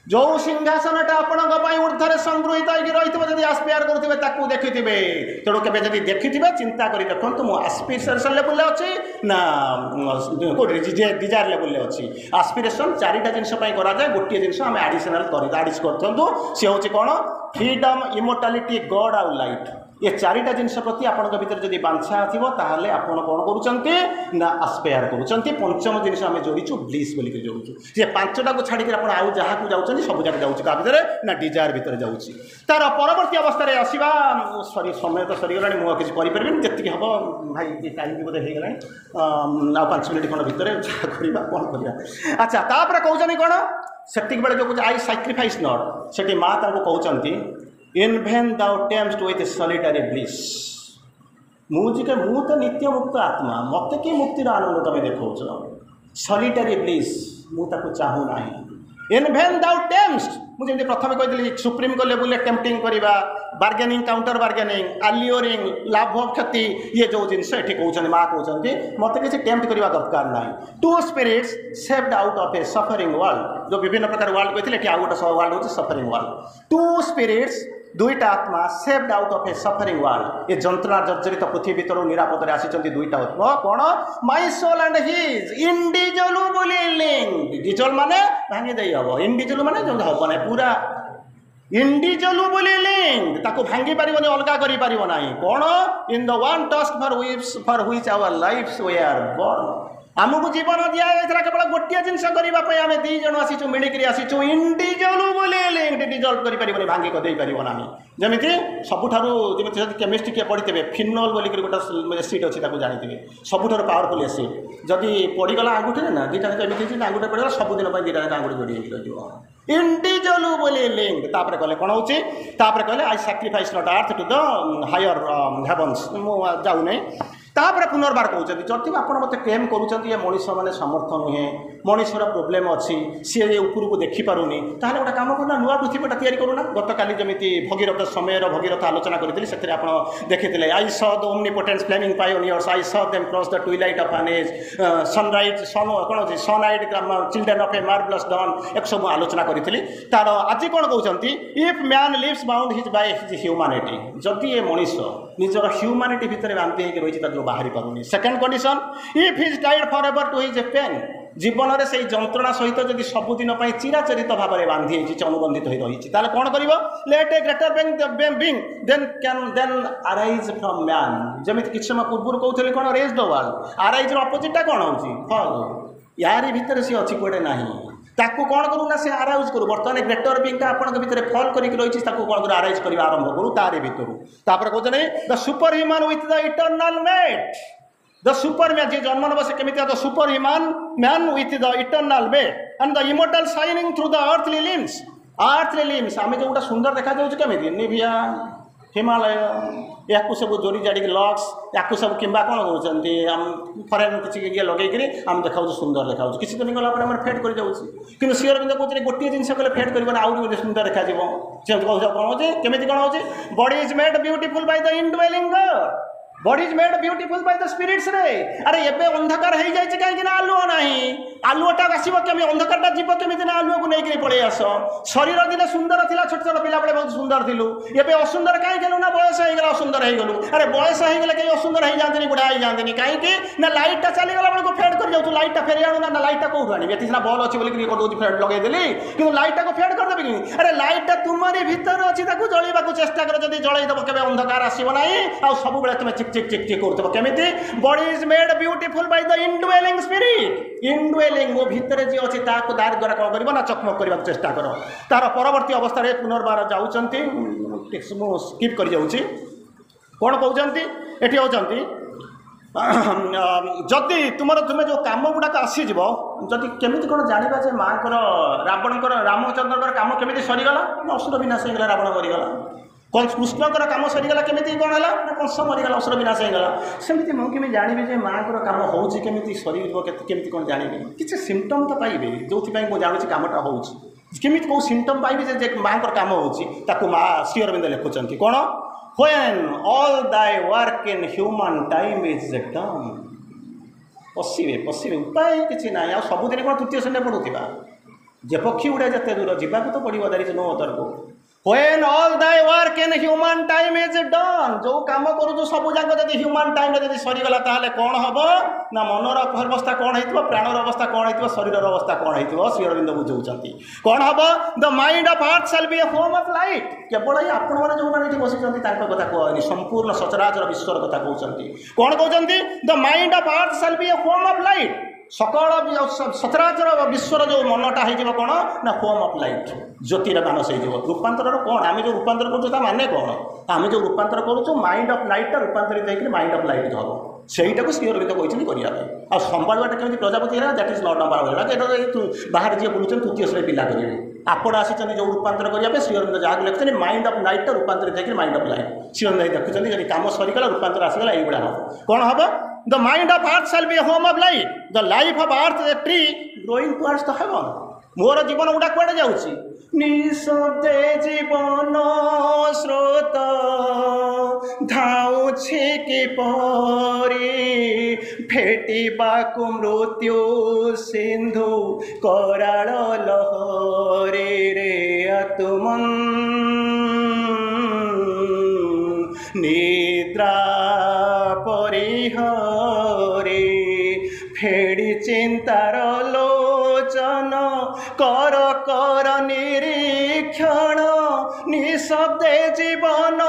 जो सिंहासनटा आपण ऊर्धरे संगृहित रही आस्पायर करुवे देखिथे तेणु के देखिथे चिंता कर देखो मो आस्पिरेशन लेवल अच्छी ना डिजायर लेवल अच्छी आस्पिरेशन 4टा जिनस कराए गोटे जिनस आम आडिशनाल आडिश करूँ सी हूँ कौन फ्रीडम इमोर्टालिटी गॉड आउ लाइट ये 4टा जिनस प्रति आपण भीतर जब बांछा थी ताहले आपण कौन करुँच ना आस्पायर करुँच पंचम जिनस आम जोड़ीचु ब्लिस बोलिक जोड़ू जे 5टा को छाड़ी आउ जहाँ को जाऊँ सब जगह जाऊँ क्या भितर ना डिजायर भितर जाऊँगी तार परवर्ती अवस्था आसवा सरी समय तो सरीगला मुझे किसी जी हम भाई टाइम भी बोधे होगा 5 मिनट खंड भितर जहाँ कौन कर अच्छा तापर कहते कौन से बेले जो आई सैक्रिफाइस नॉट से माँ कहते इन भेन दाउ टेम्स्ट विथ सॉलिटरी ब्लिस मुझे मु तो नित्य मुक्त आत्मा मत कि मुक्तिर आनंद तुम देखा सॉलिटरी ब्लिस मुझे चाहू ना इन भेन दाउ टेम्स्ट मुझे प्रथम कही सुप्रीम को लेवल टेम्पटिंग करवा बार्गेनिंग काउंटर बार्गेनिंग आलिओरिंग लाभ क्षति ये जो जिनस ये कहते माँ कहते मत किसी टेम्प्ट करवा दरकार ना two spirits saved out of a suffering world जो विभिन्न प्रकार वर्ल्ड कहते आउ गोटे वर्ल्ड हूँ सफरिंग वर्ल्ड टू स्पिरिट्स दुईटा आत्मा saved out of a suffering world ये जंत्रणा जर्जरित पृथ्वी भीतर निरापद आसी दुईटा आत्मा कौन my soul and his individual link डिजल माने भांगी दे हम इंडिविजुअल माने जो हम ना पूरा इंडिविजुअल लिंक ताको भांगी पारिबनी अलगा करि पारिबो नाही कौन in the one task for which our lives we are born आमको जीवन दिया जाता केवल गोटे जिनस करने आम दी जन आसीचु मिलिकी आसीचु इंडिविजुअल लिंक डिजल्व कर भांगी कदे पार ना जमी सबुठार जमी केमिस्ट्री किए पढ़ी थे फिनोल बोलिक गोटे एसिड अच्छी जानते सबुठ पावरफुल एसिड जदि पड़गला आंगुठी ना दीटा एमती आंगुठी पड़गला सबुदिन दीटा आंगुठी जोड़ी रही इंडिविजुअल लिंक तापर कहले कौन होची तापर कहले I sacrifice not earth to the higher heavens मु जाऊ नहीं तापर पुनर्बार कहते जदि आप मत क्लेम करुँच ये मनीष मैंने समर्थ नुहे मनीषर प्रोब्लेम अच्छी सी उपरक देखिपारूनी ताहले गोटे काम करना नुआ पृथ्वीटा तैयारी करूना गत काली जमी भगीरथ समय भगीरथ आलोचना करी से आप देखी I saw the omnipotence flaming pioneers I saw them cross the twilight of an age sunrise sun कौन अच्छी sun eyed children of a marvellous dawn एक सब आलोचना करी तार आज कौन कहते if man lives bound his by his humanity जदि ये मनीष निजर ह्यूमैनिटी भितर बांधी होकर बाहरी पारुनी second condition if his tied for ever to his pain जीवन में से जंत्रणा सहित जदि सबुदिन चिराचरित भाव में बांधी अनुबंधित हो रही कौन कर let a greater being then arise from man जमी किसी समय पूर्व कहते कौन रेज द वर्ल्ड अराइज अपोजिटा कौन हो यार भितर सी अच्छी कौटे ना ताकू कौन करूना से आराइज करूँ बर्तमान ग्रेटर बीइंग आपण भितर फल कर रही कौन कर आराइज करवा आरंभ करूँ तार भर कहते the super human with the eternal mate the super man जी जन्म नब से केमी the super human man with the eternal mate and the immortal shining through the earthly limbs आम जो सुंदर देखा केमी निभिया हिमालय या सब जोड़ी जाड़ी लक्स या सब कि कौन कहते फरेन किसी ये लगे आम देखा सुंदर देखा किसी दिन गला फेड कर जाऊँगी कि सी अरविंद कहते गोटे जिन कले फेड कर आउट सुंदर देखा कौन हो केमी कौन हो body is made beautiful by the indwelling God body is made beautiful by the spirit's ray अरे एबे अंधकार हो जाए कहीं आलुओ ना आलुटा आसो केमी अंधकारटा जीव केमी आलुओ को लेकर पलि आस शरीर दिन सुंदर था छोट छोट पिला बहुत सुंदर थिलु एबे असुंदर कहीं गेलु ना बयस होगा असुंदर हो गलु अरे बयस होगले कहीं असुंदर हो जाती बुढ़ा हो जाती कहीं ना लाइटा चलीगला बेलू फेड कर जाऊँ लाइटा फेरी आणु ना लाइटा कौटू आनी ये सीना बल अच्छी बोलिक फेड लगेदेली कि लाइटा को फेड करदेवी कि अरे लाइटा तुम्हारी भितर अच्छी जलवा चेष्टा कर जब जलईदेव के अंधकार आसो ना आ सब तुम चिक चिक चिक चिक कर केमी body is made beautiful by the indwelling spirit indwelling वो भितर जी अच्छी तार द्वारा कौन कर चकमक करने चेष्टा कर तार परवर्ती अवस्था पुनर्बार जाऊँच स्किप कर जाऊँगी कौन कहते ये होती जदि तुम जो कम गुड़ाक आसीज जदि केमी कौन जाना जे माँ रावणकर रामचंद्र कम केमी सरीगला असुर विनाश होगा रावण मरीगला कृष्णकर कम सरीगला केमी कौन है कंस मरीगला असुर विनाश होगा सेमती मुझे जानी जे माँ कम होमी सरी कौन जानी किसी सिम्पटम तो पाइबे जो मुझे जानूँ कमटा होमी कौ सिम्पटम पाइबे जे माँ कम हो माँ श्री अरविंद लिखुंट कौन When all thy work in human time is done पशिबे उपाय किसी ना आ सबुदिन कौन तृतीय श्रेणी पढ़ुवा जे पक्षी गुड़ा जिते दूर जावाक तो पड़ो there is no other go When all thy work in human time is done जो काम करूँ सब जाक जब ह्यूमान टाइम जब सरीगला ताहले कौन हम ना मनर अवस्था कौन हो प्राणर अवस्था कौन हो शरीर अवस्था कौन हो श्री अरविंद बुझाऊँ कौन हम the mind of earth shall B A home of light केवल ये आपण मैंने जो मैंने बसी कथा कहनी संपूर्ण सचराचर विश्वर कथा कहते कौन कहते the mind of earth shall B A home of light सकल सचराचर विश्वर जो मनटा हो कौन ना होम ऑफ लाइट ज्योतिर मानस हो रूपांतर कौन आम जो रूपांतर कर माने कौन आम जो रूपांतर करूँ माइंड ऑफ लाइट रूपांतरित होकर माइंड ऑफ लाइट हम सहीटा श्री अरविंद कहते करने आ संभालवाटा केमी प्रजापति है दैट इज नॉट अवर बाहर जी बुलूँ तृतीय श्रेणी पिला करेंगे आपण आसी जो रूपांतर करने श्री अरविंद जहाँ लिखुच्च माइंड ऑफ नाइट रूपांतरित होकर mind of light Shri Aurobindo देखुं जब कम सरीगला रूपांतर आसीगला ये हम कौन हम the mind of earth shall be home of light the life of earth the tree growing towards the heaven मोर जीवन गुड़ा कुआडे जाउची निशब्दे जीवन स्रोत धाउछे कि परी भेटिबाकु मृत्यु सिंधु कराल लहरे रे आत्मन निद्रा परिहरे फेड़ी चिंतार लोचन कर कर निरीक्षण निशब्दे जीवन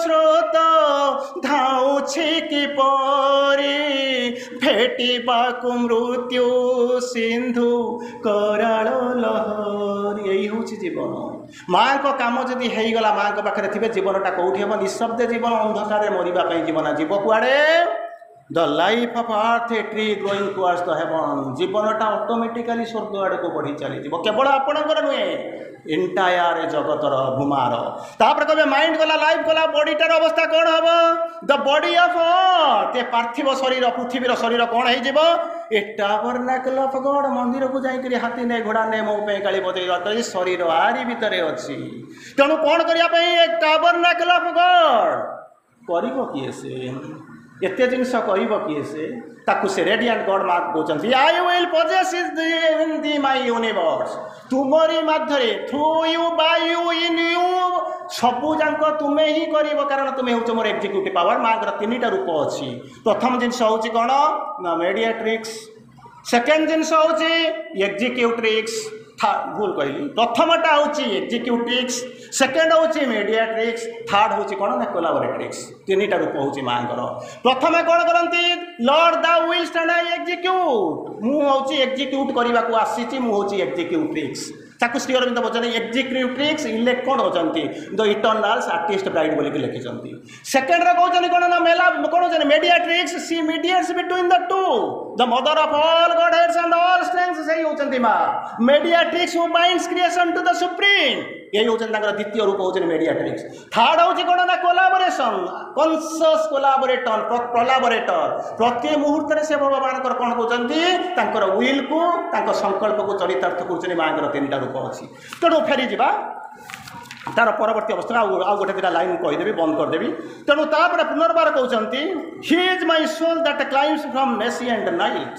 स्रोत धाउछे कि परी भेटिबाकु मृत्यु सिंधु कराल लहरी यही हूँ जीवन माँ को काम जदि होगला माँ को पाखे थे जीवनटा कौटी हम निशब्द जीवन अंधकार मरवाई जीवन जीव कुआड़े the life of earth a tree growing towards the heaven जीवनटा ऑटोमेटिकली स्वर्ग आड़ को बढ़ी चली केवल आपणकर नुहे एंटायर जगतर भूमार तापर कहे माइंड गला लाइफ गला बॉडीटार अवस्था कौन हम द बॉडी ऑफ अर्थ ए पार्थिव शरीर पृथ्वीर शरीर कौन हो ए टाबरनाकल ऑफ गॉड मंदिर को जाकर हाथी ने घोड़ा ने मो पे गाड़ी बजे शरीर आरी भितर अच्छी तेणु कौन करने टाबरनाकल ऑफ गॉड कर किए से एत जिनस किए से ताकू से रेडिएंट गॉड मार्क कहते I will possess in thee my universe तुमरी मध्य through you by you in you सबू जाक तुम्हें ही कर कारण तुम्हें हूँ मोर एक्जिक्यूटिव पावर माँ तीन टा रूप अच्छी प्रथम जिनस हूँ कौन ना मेडिएट्रिक्स सेकेंड जिनस हूँ एक्जिक्यूट्रिक्स भूल कहली प्रथमटा हूँ एक्जिक्यूटिक्स सेकेंड हूँ मेडिएट्रिक्स थर्ड हूँ कौन ना कोलाबोरेट्रिक्स तीन टा रूप हूँ माँ प्रथम कौन करती lord the will stand I execute मुझे एक्जिक्यूट करने को आसी मुझे एक्जिक्यूट्रिक्स ताकू श्री अरविंद पचारे एक्जिक्यूट्रिक्स इलेक्ट कौन होती द इटर्नाल्स आर्टिस्ट ब्राइड बोलिक लिखिं सेकेंड कहते कौन ना मेला कौन होती mediatrix she mediates between the two the mother of all godheads and all strengths से होती माँ mediatrix who binds creation to the supreme यही होती द्वितीय रूप होती मेडिएट्रिक्स थर्ड हूँ कौन ना कोलाबोरेशन कॉन्शियस कोलाबोरेटर कोलाबोरेटर प्रति मुहूर्त से भगवान कौन कहते विल को संकल्प को चरितार्थ कर माँ तीन टा रूप अच्छी तेणु फेरी जा तार परवर्ती अवस्था आउ गोटे दुटा लाइन कहीदेवी बंद करदेवी तेणु तापर पुनर्बार कहते he is my soul that climbs from messy and night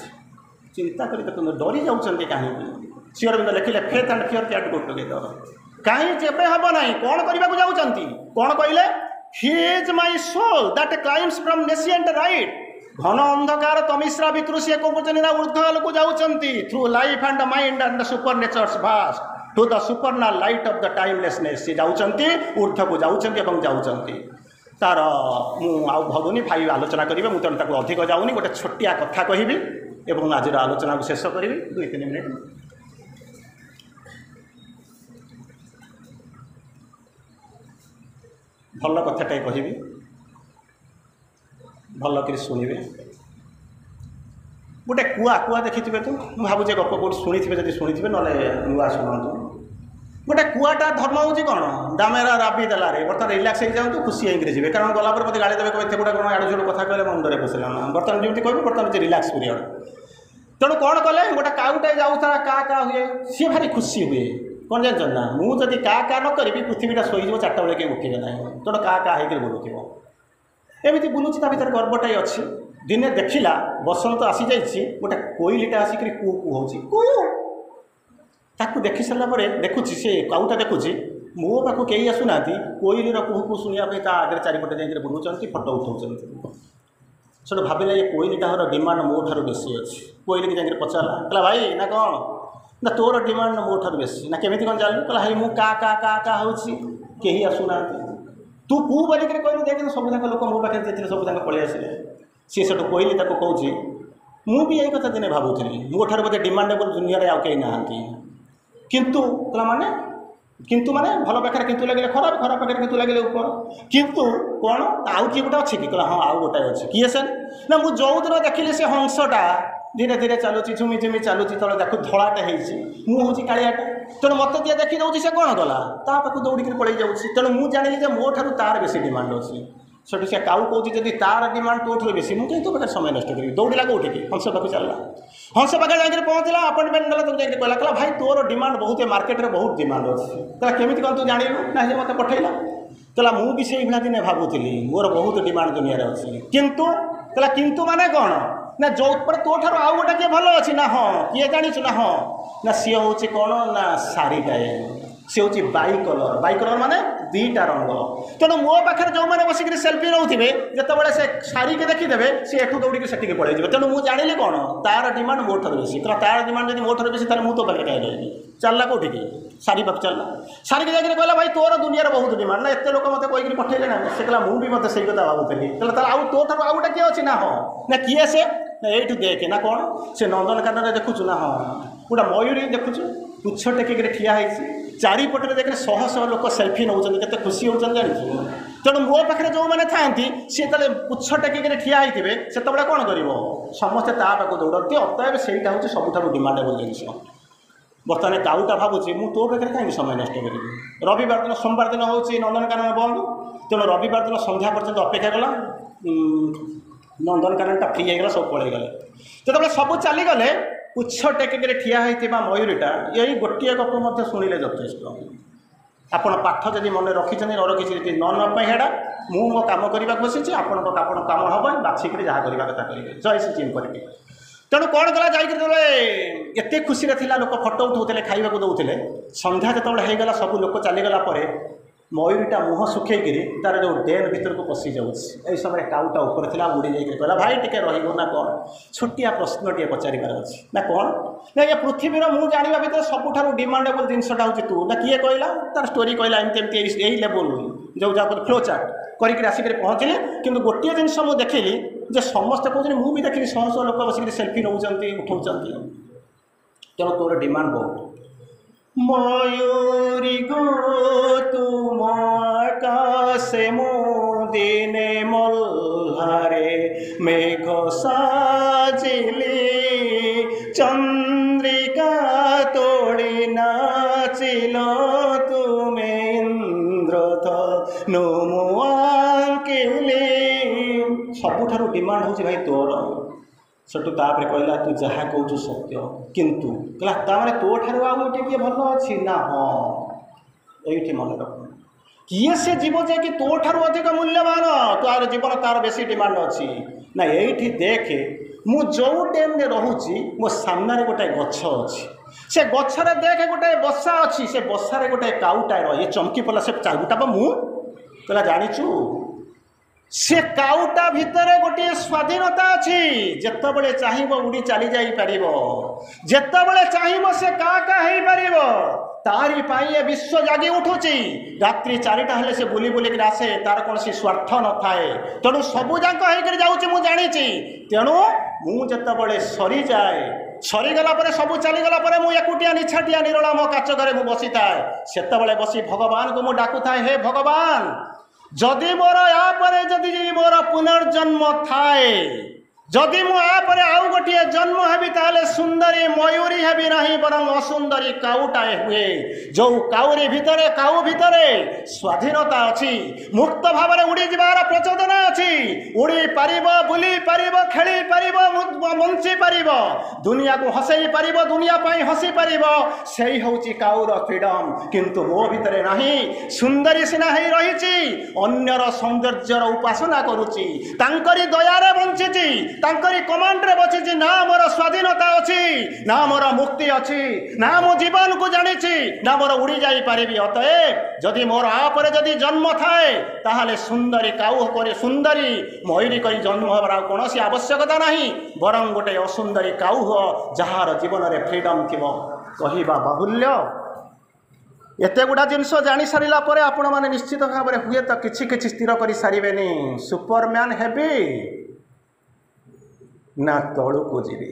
चिंता कर तुम डरी जाऊँच कहीं श्री अरविंद लिखिले faith and fear can't go together कहीं जेबे हम ना कौन करने को जाऊँच कौन कहले he is my soul that climbs from messy and right घन अंधकार तमिश्रा विकृषि को ऊर्ध्व को जाऊँच through life and mind and the super nature's vast to the supernal light of the timelessness से जाऊँच ऊर्ध्व को जाऊँच तार मुझुनी भाई आलोचना करेंगे मुझे तेणु अधिक जाऊनी गोटे छोटिया कथा कहबी एवं आज आलोचना को शेष करी 2-3 मिनिट भल कथाटे कहबी भल कर शुणे गोटे कुआ कुआ देखी तो भावुचे गप कौट शुणी थे शुणी ना नुआ शुणु गोटे कुआटा धर्म हूँ कौन दामेरा राबी देला बर्तमान रिलैक्स हो जाऊँ खुशी होकर जी कारण गलापर मत गाड़ी देवे कहते गोटे कौन आड़ छोड़ कथा कहले मुंडे पशिला बर्तमान जमी कह बर्तमान रिलैक्स पीरियड तेणु कौन कले गोटे काउटे जाऊता का हुए सी भारी खुशी हुए कौन जानते ना मुझे का न करी पृथ्वीटा शोज 4टा बेले कहीं उठे ना तेणु का होकर बुलूब एमती बुलूची भर गर्वटाई अच्छी दिने देखला बसंत आसी जाइए गोटे कोईलीटा आसिक कू कू हो ताकू देखी सारा देखुची से काउटा देखुची मो पाक कई आसुना कोईलीर कुहू कू शुणापी आगे चारिपटे जाकर बुलूँ फटो उठाऊँ से भाविले ये कोईलीटा डिमांड मो ठार बेसी अच्छी कोईली की जाकर पचारा कहला भाई ना कौन ना तोर डिमांड मो ठार बेसी ना केमी कौन जानू कहला भाई मुझे कहीं आसुना तू कू बोलिक कहलु देख सब लोक मो पाखे जाते सब पलि आसिले सी से कहली कहूँ मुझे यही कथा दिने भावुली मोठार बोधे डिमांडेबल दुनिया आउ कहीं ना किंतु कहला किंतु माने भल पाखे किंतु लगे खराब खराब पाखे किंतु लगे ऊपर किंतु कौन आउ किए गोटे अच्छी कि कहला हाँ आउ गोटाए अच्छी किए से ना मुझे जो दिन देखिली से हंसटा धीरे धीरे चलुची झुमी झुमी चलुची तले देखु धଳାटे होती मुझे कालियाटा तेणु मत जी देखी दूसरी से कौन गला ता पाक दौड़िक पड़े जाऊँगी तेणु मुझे जानी जे मो ठार तार बेसी डिमांड अच्छी सेठी से काऊ कौच जब तार डिमांड तोठू बेसी मुझे तो पाखे समय नष्ट करी दौड़ा कौटी हंस पाक चलला हंस पाखे जाकर पहुँचला अपॉइंटमेंट ना तुम जाकर कहला भाई तोर डिमांड बहुत मार्केट में बहुत डिमांड अच्छी कहला केमी कौन तू जानू ना मत पठेला कहला मुझे भाई दिने भावुली मोर बहुत डिमांड दुनिया अच्छी किंतु कहला किंतु माने कौन ना जो तो ठार आउ गोटे किए भल अच्छी ना हाँ किए जाचु ना हाँ ना सी हूँ कौन ना शाढ़ीटाए सी हूँ बाई कलर माने दीटा रंग तेणु मो पाखे जो मैंने बसिक सेल्फी नौथे जिते से शाढ़ी के देखीदे सी एठू दौड़ी से पड़े तेणु मुझे जानी कौन तार डिमांड मो ठार बेसी कहला तार डिमांड जब मो ठार बेसी तार मुझे तो पाखे कहीं रही चलला कौटी शाढ़ी पाक चलला शाढ़ी के जाकर कहला भाई तोर दुनिया बहुत डिमांड ना एत लोक मत कहीकि पठेले ना से कहला मुझे मत से कथा भावुली कहला तार आउ तो ठार आउ गोटे किए अच्छी ना हाँ ना किए से ये देखे ना कौन से नंदनकानन देखुचु ना हाँ गोटा मयूरी देखुचु पुछ टेकिक ठिया चारिपटे देखे शह शह लोक सेल्फी नौ के खुशी होती जानी तेणु मो पाखे जो मैंने था सी तेज पुछ टेकिक ठिया होते से कौन कर समस्ते ता पाक दौड़ती अतएव सहीटा हूँ सबुठ डिमांडेबल जिन बर्तमान काउटा भावुँ मुझे तो पाखे कहीं समय नष्ट करी रविवार दिन सोमवार दिन हूँ नंदनकानन बंद तेणु रविवार दिन संध्या पर्यटन अपेक्षा कला नंदनकानन फ्री होगा सब पलैगले जो सब चलीगले पुछ टेकिक ठिया होता मयूरीटा यही गोटे गप शुणिले जथेष आपण पाठ जब मन रखी न रखी न नापा मु मो कम करने बसी आपण कम हम बाछिक जहाँ करवा कथा करेंगे जय श्री चिम करी तेणु कौन कला जाते खुशी लोक फटो उठाऊे खाइबा दौले संध्या जो होगा सब लोक चलीगला मयूरीटा मुह सुखेक तार जो डेन भीतर को पशि जाऊँगी समय काउटा ऊपर था उड़ी जाकर कहला भाई टे रही ना कौन छोटिया प्रश्नटे पचारिबार अच्छी ना कौन ना ये पृथ्वीर मुझे जाना भर सबुठ डिमांडेबल जिनसा हूँ तू ना किए कहला तार स्टोरी कहला एमती यही लेवल जो जहाँ फ्लो चार्ट करके आसिक पहुँचले कि गोटे जिनस मुझे देखली जे समस्ते कहते मुझे देखली शह शह लोक बसिक सेल्फी नौ उठाऊँ तेणु तोर डिमांड बहुत मयूरी गो तुम आकाशे मोदिने मल्हारे मेघ साजिली चंद्रिका तोड़ी नाचिल तुमे इंद्रथ नुमुआंकिली सबुठारु डिमांड हूँ भाई तोर सेठू तापर कहला तू जहाँ कहू सत्य किंतु कहला ताने तो ठार आउ गोटे किए भल अच्छी ना हाँ ये मन रख किए से जीव जे कि तो ठार अधिक मूल्यवान तार जीवन तार बेसी डिमांड अच्छी ना ये देखे मु जो डेम में रोची मो सामने गोटे गछ अच्छी से गछरे देखे गोटे बसा अच्छी से बसारे गोटे काउटा ये चमकी पड़ा से चाउटा मु कहला जानीचु से काउटा भितर गोटे स्वाधीनता अच्छी जितेबले चाहब उड़ी चली जापर जितेबले चाहब से का हो पार तारी पाई विश्व जागी उठुची रात्रि 4टा हेले से बुली बुलिक आसे तार कौन स्वार्थ न थाए तेणु सबुजाक हो जानी तेणु मुझे सरी जाए सरीगला सब चलीगला मुझे एकुटिया निछाटिया निरोला मो काच घरे मुझे बसी थाए से बसी भगवान को मुझे डाकू थाए हे भगवान जदि मोर यापर जदि मोर पुनर्जन्म थाए जदि मुझे आउ गोटे जन्म हेबी ताले सुंदरी मयूरी हेबी नहीं बरं असुंदरी काउटाए हुए जो काउरी भितरे काउ भितरे स्वाधीनता अच्छी मुक्त भाव में उड़ी जबार प्रचोदना अच्छी उड़ी पारिब बुली पारिब खेली पारिब बंची पारिब दुनिया को हसई पारिब दुनिया पाई हसी पारिब सेही होची काउर फ्रीडम किंतु मो भितरे नहीं सुंदरी सिना ही रही अन्यर सौंदर्यर उपासना करुची तांकरी दयारे बंची तांकरी कमांड रे बची ना मोर स्वाधीनता अच्छी ना मोर मुक्ति अच्छी ना मो जीवन को जानी ना मोर उड़ी जाई पारिबी अतएव जदि मोर आपरे जदि जन्म थाए ताहाले सुंदरी काउ करे सुंदरी मयूरी करी जन्म होबार कौन आवश्यकता नहीं बरं गोटे असुंदरी काउ हो जार जीवन में फ्रीडम थी कहवा बाहुल्य एत गुड़ा जिनस जानी सारा पर आपण मैंने निश्चित भाव में हुए तो किसी स्थिर कर सारे सुपरमैन हेबी ना तलू को जीवी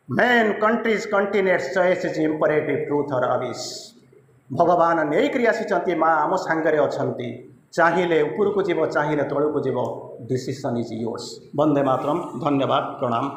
man countries continents choice is imperative truth और अविश भगवान नहीं करी आसी माँ आम सांगरे अच्छा चाहिए ऊपर को जीव चाहिए तलू को जीव decision is yours Vande Mataram धन्यवाद प्रणाम।